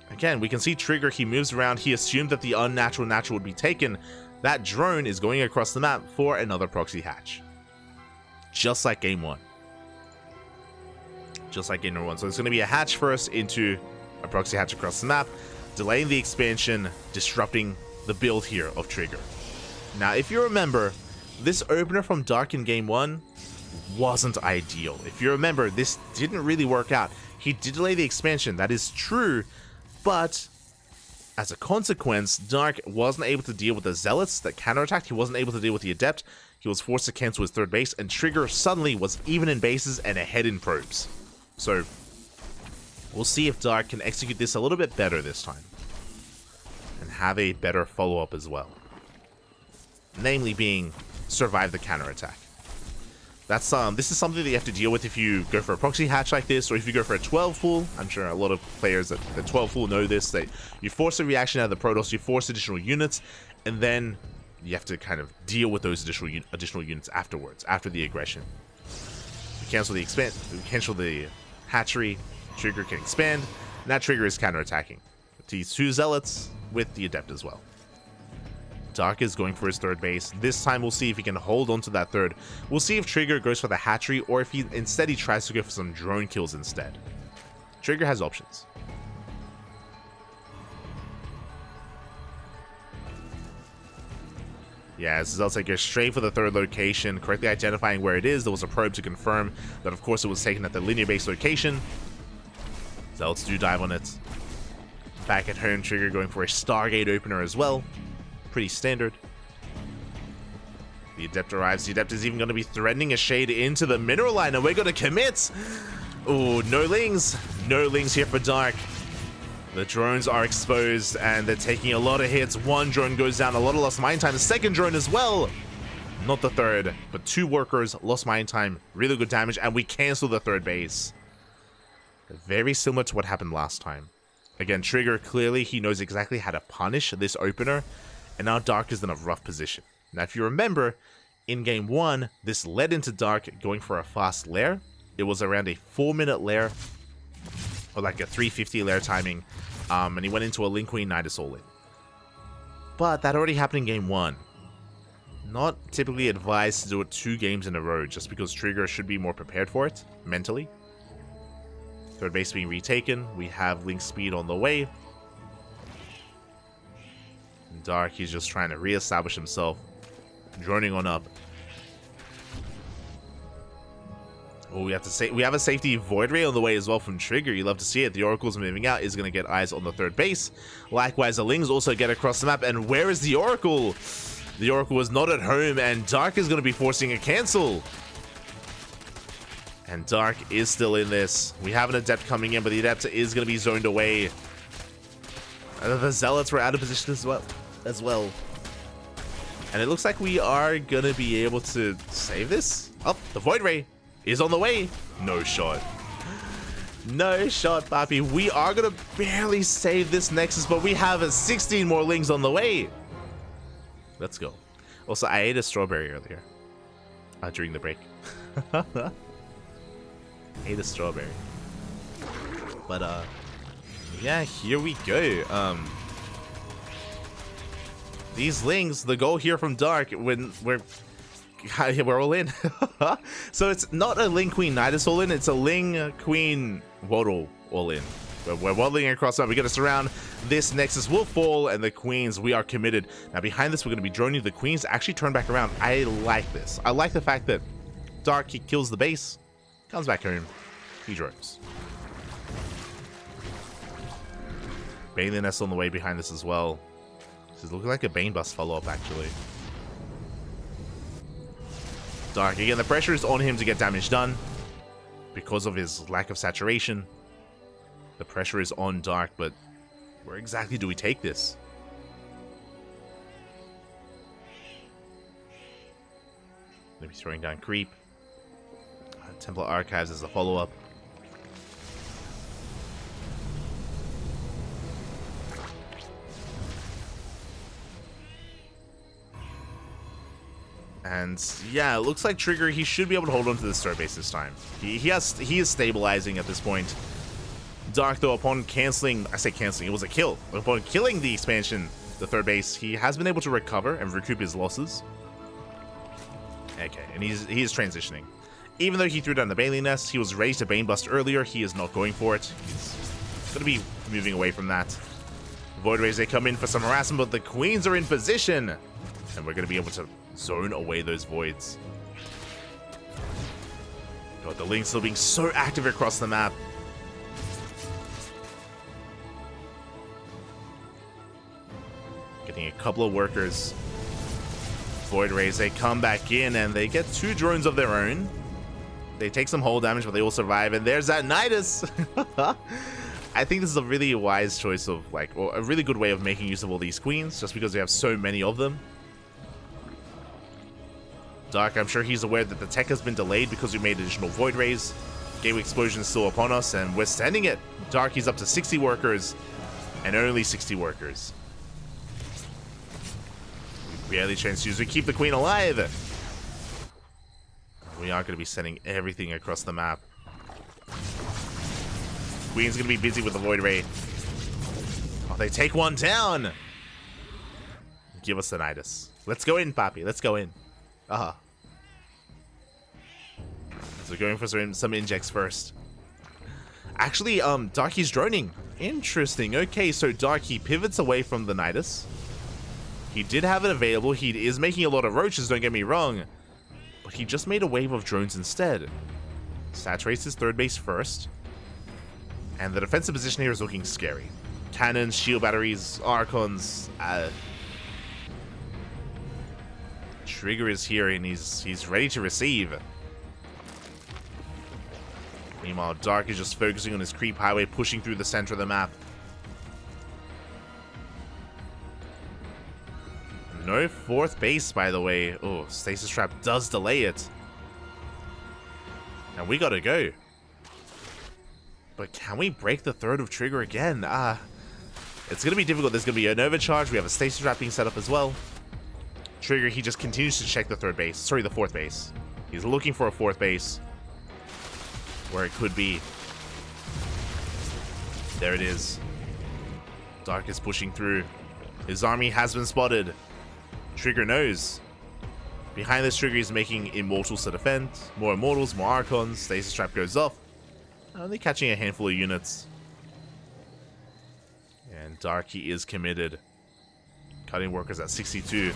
again, we can see Trigger, he moves around. He assumed that the unnatural natural would be taken. That drone is going across the map for another proxy hatch. Just like game 1. Just like game number 1. So it's going to be a hatch first into a proxy hatch across the map, delaying the expansion, disrupting the build here of Trigger. Now, if you remember, this opener from Dark in game 1 wasn't ideal. If you remember, this didn't really work out. He did delay the expansion, that is true, but as a consequence, Dark wasn't able to deal with the Zealots that counterattacked. He wasn't able to deal with the Adept. He was forced to cancel his third base, and Trigger suddenly was even in bases and ahead in probes. So we'll see if Dark can execute this a little bit better this time and have a better follow-up as well. Namely being survive the counterattack. That's this is something that you have to deal with if you go for a proxy hatch like this, or if you go for a 12 full. I'm sure a lot of players that the 12 full know this, that you force a reaction out of the Protoss, you force additional units, and then you have to kind of deal with those additional units afterwards, after the aggression. We cancel the hatchery, Trigger can expand, and that Trigger is counterattacking. These 2 Zealots with the Adept as well. Dark is going for his third base. This time we'll see if he can hold on to that third. We'll see if Trigger goes for the hatchery or if he tries to go for some drone kills instead. Trigger has options. Yeah, Zeltek goes straight for the third location, correctly identifying where it is. There was a probe to confirm that, of course, it was taken at the linear base location. Zealots do dive on it. Back at home, Trigger going for a Stargate opener as well. Pretty standard. The Adept arrives. The Adept is even going to be threatening a shade into the mineral line, and we're going to commit. Oh, no lings. No lings here for Dark. The drones are exposed, and they're taking a lot of hits. 1 drone goes down, a lot of lost mine time. The second drone as well. Not the third, but 2 workers, lost mine time, really good damage, and we cancel the third base. Very similar to what happened last time. Again, Trigger, clearly he knows exactly how to punish this opener, and now Dark is in a rough position. Now, if you remember, in game 1, this led into Dark going for a fast lair. It was around a 4-minute lair, or like a 350 lair timing, and he went into a Link Queen Nidus all in. But that already happened in game 1. Not typically advised to do it 2 games in a row, just because Trigger should be more prepared for it, mentally. Third base being retaken, we have Link speed on the way. Dark, he's just trying to reestablish himself, droning on up. Oh, we have a safety Void Ray on the way as well from Trigger. You love to see it. The Oracle's moving out, is going to get eyes on the third base. Likewise, the Lings also get across the map. And where is the Oracle? The Oracle is not at home, and Dark is going to be forcing a cancel. And Dark is still in this. We have an Adept coming in, but the Adept is going to be zoned away. And the Zealots were out of position as well. And it looks like we are going to be able to save this. Oh, the Void Ray is on the way. No shot. No shot, Papi. We are going to barely save this Nexus, but we have 16 more Lings on the way. Let's go. Also, I ate a strawberry earlier. During the break. Ate a strawberry. But, yeah, here we go. These Lings, the goal here from Dark, when we're all in. So it's not a Link Queen Nidus all in, it's a Ling Queen Waddle all in. We're waddling across now. We're going to surround this Nexus, will fall, and the Queens, we are committed. Now behind this, we're going to be droning the Queens actually turn back around. I like this. I like the fact that Dark, he kills the base, comes back home, he drones. Baneling Nest on the way behind this as well. This is looking like a Bane Bust follow-up, actually. Dark, again, the pressure is on him to get damage done because of his lack of saturation. The pressure is on Dark, but where exactly do we take this? Maybe throwing down Creep. Templar Archives as a follow-up. And yeah, it looks like Trigger, he should be able to hold on to the third base this time. He is stabilizing at this point. Dark, though, upon canceling, I say canceling, it was a kill. Upon killing the expansion, the third base, he has been able to recover and recoup his losses. Okay, and he is transitioning. Even though he threw down the Baneling Nest, he was ready to Bane Bust earlier. He is not going for it. He's going to be moving away from that. Void Rays, they come in for some harassment, but the Queens are in position. And we're going to be able to zone away those Voids. God, the Lings still being so active across the map. Getting a couple of workers. Void Rays, they come back in and they get 2 drones of their own. They take some hull damage, but they will survive. And there's that Nidus. I think this is a really wise choice of, or a really good way of making use of all these Queens, just because we have so many of them. Dark, I'm sure he's aware that the tech has been delayed because we made additional Void Rays. Gateway Explosion is still upon us, and we're sending it. Dark, he's up to 60 workers, and only 60 workers. Barely chance to use it. Keep the queen alive. We are going to be sending everything across the map. Queen's going to be busy with the Void Ray. Oh, they take one down. Give us the Nidus. Let's go in, Papi. Let's go in. So going for some injects first. Actually, Darky's droning. Interesting. Okay, so Darky pivots away from the Nidus. He did have it available. He is making a lot of roaches, don't get me wrong. But he just made a wave of drones instead. Saturates his third base first. And the defensive position here is looking scary. Cannons, shield batteries, Archons. Trigger is here and he's ready to receive. Meanwhile, Dark is just focusing on his creep highway, pushing through the center of the map. No fourth base, by the way. Oh, Stasis Trap does delay it. And we gotta go. But can we break the third of Trigger again? It's gonna be difficult. There's gonna be an overcharge. We have a Stasis Trap being set up as well. Trigger, he just continues to check the third base. Sorry, the fourth base. He's looking for a fourth base. Where it could be. There it is. Dark is pushing through. His army has been spotted. Trigger knows. Behind this, Trigger is making Immortals to defend. More Immortals, more Archons. Stasis Trap goes off. Only catching a handful of units. And Darky is committed. Cutting workers at 62.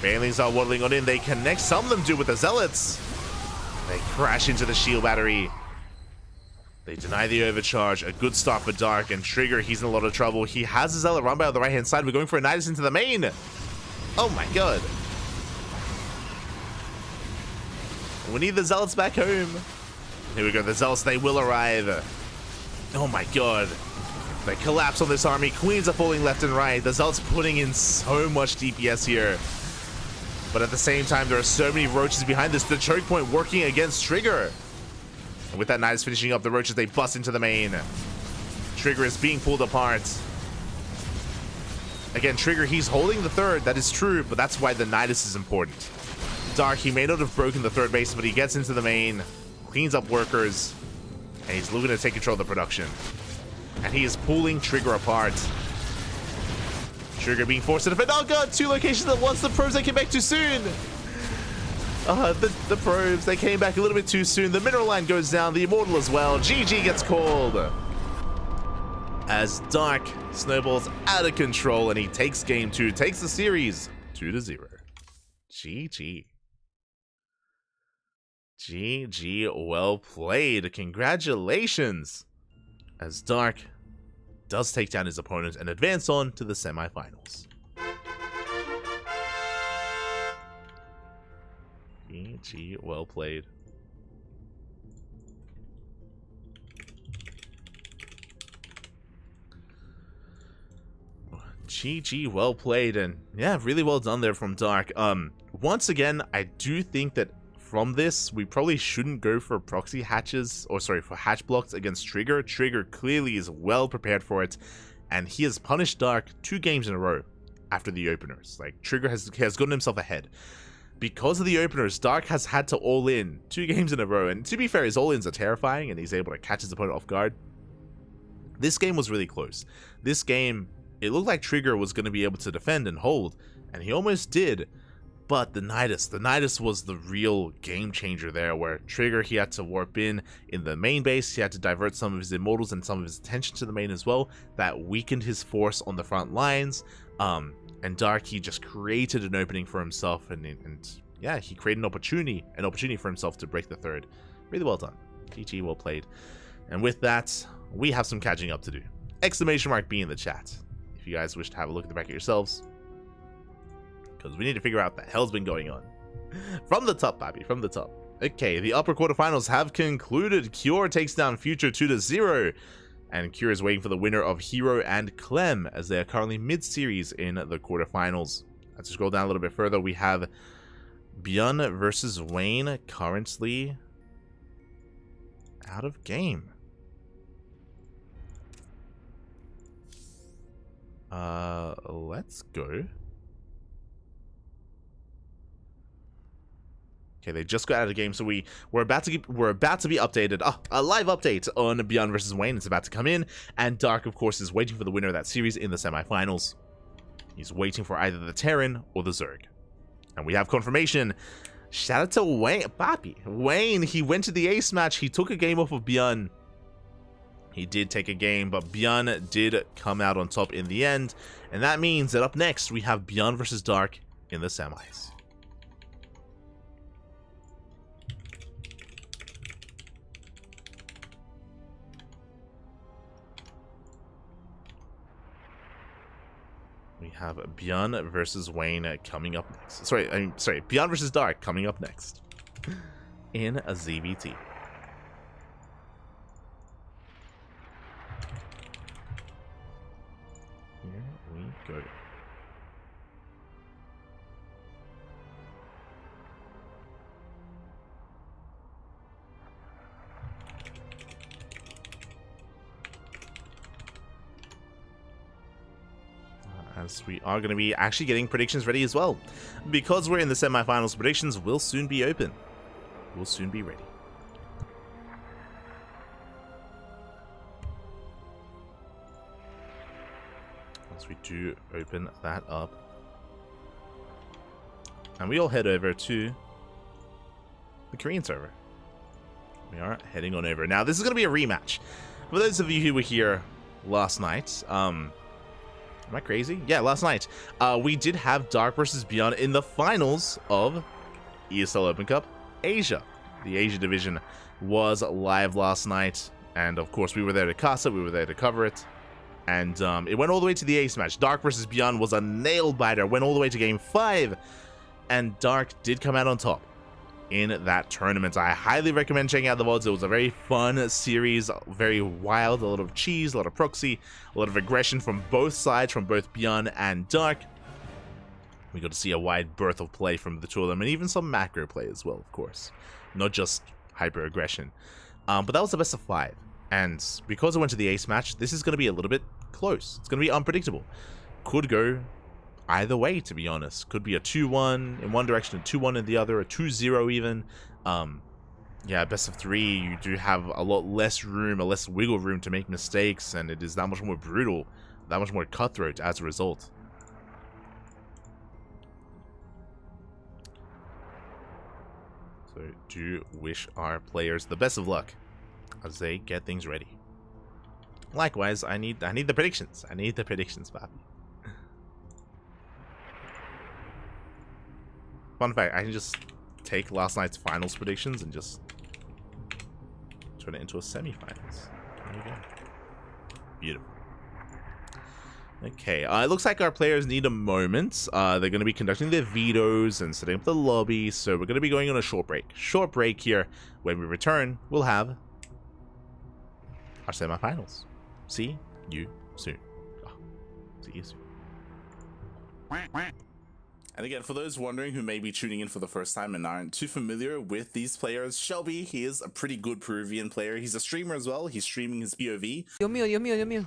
Banelings are waddling on in. They connect. Some of them do with the Zealots. They crash into the shield battery. They deny the overcharge. A good start for Dark. And Trigger, he's in a lot of trouble. He has a Zealot run by on the right-hand side. We're going for a Nidus into the main. Oh my god. We need the Zealots back home. Here we go. The Zealots, they will arrive. Oh my god. They collapse on this army. Queens are falling left and right. The Zealots putting in so much DPS here. But at the same time, there are so many roaches behind this. The choke point working against Trigger. And with that Nidus finishing up the roaches, they bust into the main. Trigger is being pulled apart. Again, Trigger, he's holding the third. That is true, but that's why the Nidus is important. Dark, he may not have broken the third base, but he gets into the main, cleans up workers, and he's looking to take control of the production. And he is pulling Trigger apart. Trigger being forced to defend. Oh god, two locations at once. The probes, they came back too soon. The probes, they came back a little bit too soon. The mineral line goes down. The Immortal as well. GG gets called. As Dark snowballs out of control and he takes game 2. Takes the series 2-0. GG. GG, well played. Congratulations. As Dark does take down his opponent and advance on to the semifinals. GG, well played. GG, well played, and yeah, really well done there from Dark. Once again, I do think that from this, we probably shouldn't go for proxy hatches, or sorry, for hatch blocks against Trigger. Trigger clearly is well prepared for it, and he has punished Dark 2 games in a row after the openers. Like, Trigger has gotten himself ahead. Because of the openers, Dark has had to all in 2 games in a row, and to be fair, his all-ins are terrifying, and he's able to catch his opponent off guard. This game was really close. This game, it looked like Trigger was going to be able to defend and hold, and he almost did. But the Nidus was the real game changer there, where Trigger, he had to warp in the main base. He had to divert some of his Immortals and some of his attention to the main as well. That weakened his force on the front lines. And Dark, he just created an opening for himself, and yeah, he created an opportunity for himself to break the third. Really well done. GG, well played. And with that, we have some catching up to do. Exclamation mark B in the chat if you guys wish to have a look at the back of yourselves, because we need to figure out what the hell's been going on. From the top, Bobby, from the top. Okay, the upper quarterfinals have concluded. Cure takes down Future 2-0. And Cure is waiting for the winner of Hero and Clem, as they are currently mid-series in the quarterfinals. Let's scroll down a little bit further. We have Björn versus Wayne currently out of game. Let's go. Okay, they just got out of the game, so we're about to be updated. A live update on Beyond versus Wayne is about to come in, and Dark, of course, is waiting for the winner of that series in the semifinals. He's waiting for either the Terran or the Zerg, and we have confirmation. Shout out to Wayne, Papi. Wayne, he went to the ace match. He took a game off of Beyond. He did take a game, but Beyond did come out on top in the end, and that means that up next we have Beyond versus Dark in the semis. We have Beyond versus Wayne coming up next. Sorry, Beyond versus Dark coming up next in a ZVT. Here we go. As we are going to be actually getting predictions ready as well. Because we're in the semifinals, predictions will soon be open. We'll soon be ready. Once we do open that up. And we all head over to the Korean server. We are heading on over. Now, this is going to be a rematch. For those of you who were here last night, am I crazy? Yeah, last night, we did have Dark versus Beyond in the finals of ESL Open Cup Asia. The Asia division was live last night, and of course we were there to cast it, we were there to cover it, and it went all the way to the ace match. Dark versus Beyond was a nail-biter, went all the way to game 5, and Dark did come out on top in that tournament. I highly recommend checking out the VODs. It was a very fun series, very wild, a lot of cheese, a lot of proxy, a lot of aggression from both sides, from both Beyond and Dark. We got to see a wide berth of play from the two of them, and even some macro play as well, of course. Not just hyper aggression. But that was the best of 5. And because it went to the ace match, this is going to be a little bit close. It's going to be unpredictable. Could go either way, to be honest. Could be a 2-1 in one direction, a 2-1 in the other, a 2-0 even. Yeah, best of 3, you do have a lot less room, a less wiggle room to make mistakes, and it is that much more brutal, that much more cutthroat as a result. So do wish our players the best of luck as they get things ready. Likewise, I need the predictions. I need the predictions, Papi. Fun fact, I can just take last night's finals predictions and just turn it into a semifinals. There you go. Beautiful. Okay, it looks like our players need a moment. They're going to be conducting their vetoes and setting up the lobby, so we're going to be going on a short break. Short break here. When we return, we'll have our semifinals. See you soon. Oh, see you soon. And again, for those wondering who may be tuning in for the first time and aren't too familiar with these players, Shelby, he is a pretty good Peruvian player. He's a streamer as well. He's streaming his POV. Dios mío, Dios mío, Dios mío.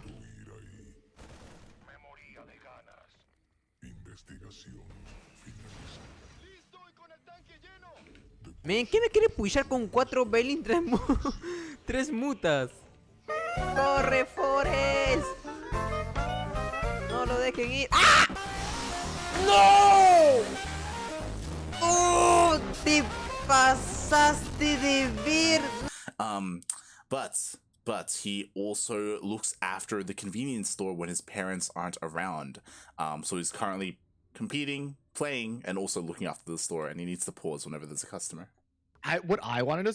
Men, ¿qué me quiere pushar con 4 Belin, 3 mutas? ¡Corre, Forest! No lo dejen ir. ¡Ah! ¡No! ¡Oh! ¡Te pasaste de ver! But he also looks after the convenience store when his parents aren't around. So he's currently competing, playing, and also looking after the store, and he needs to pause whenever there's a customer. What I want to know is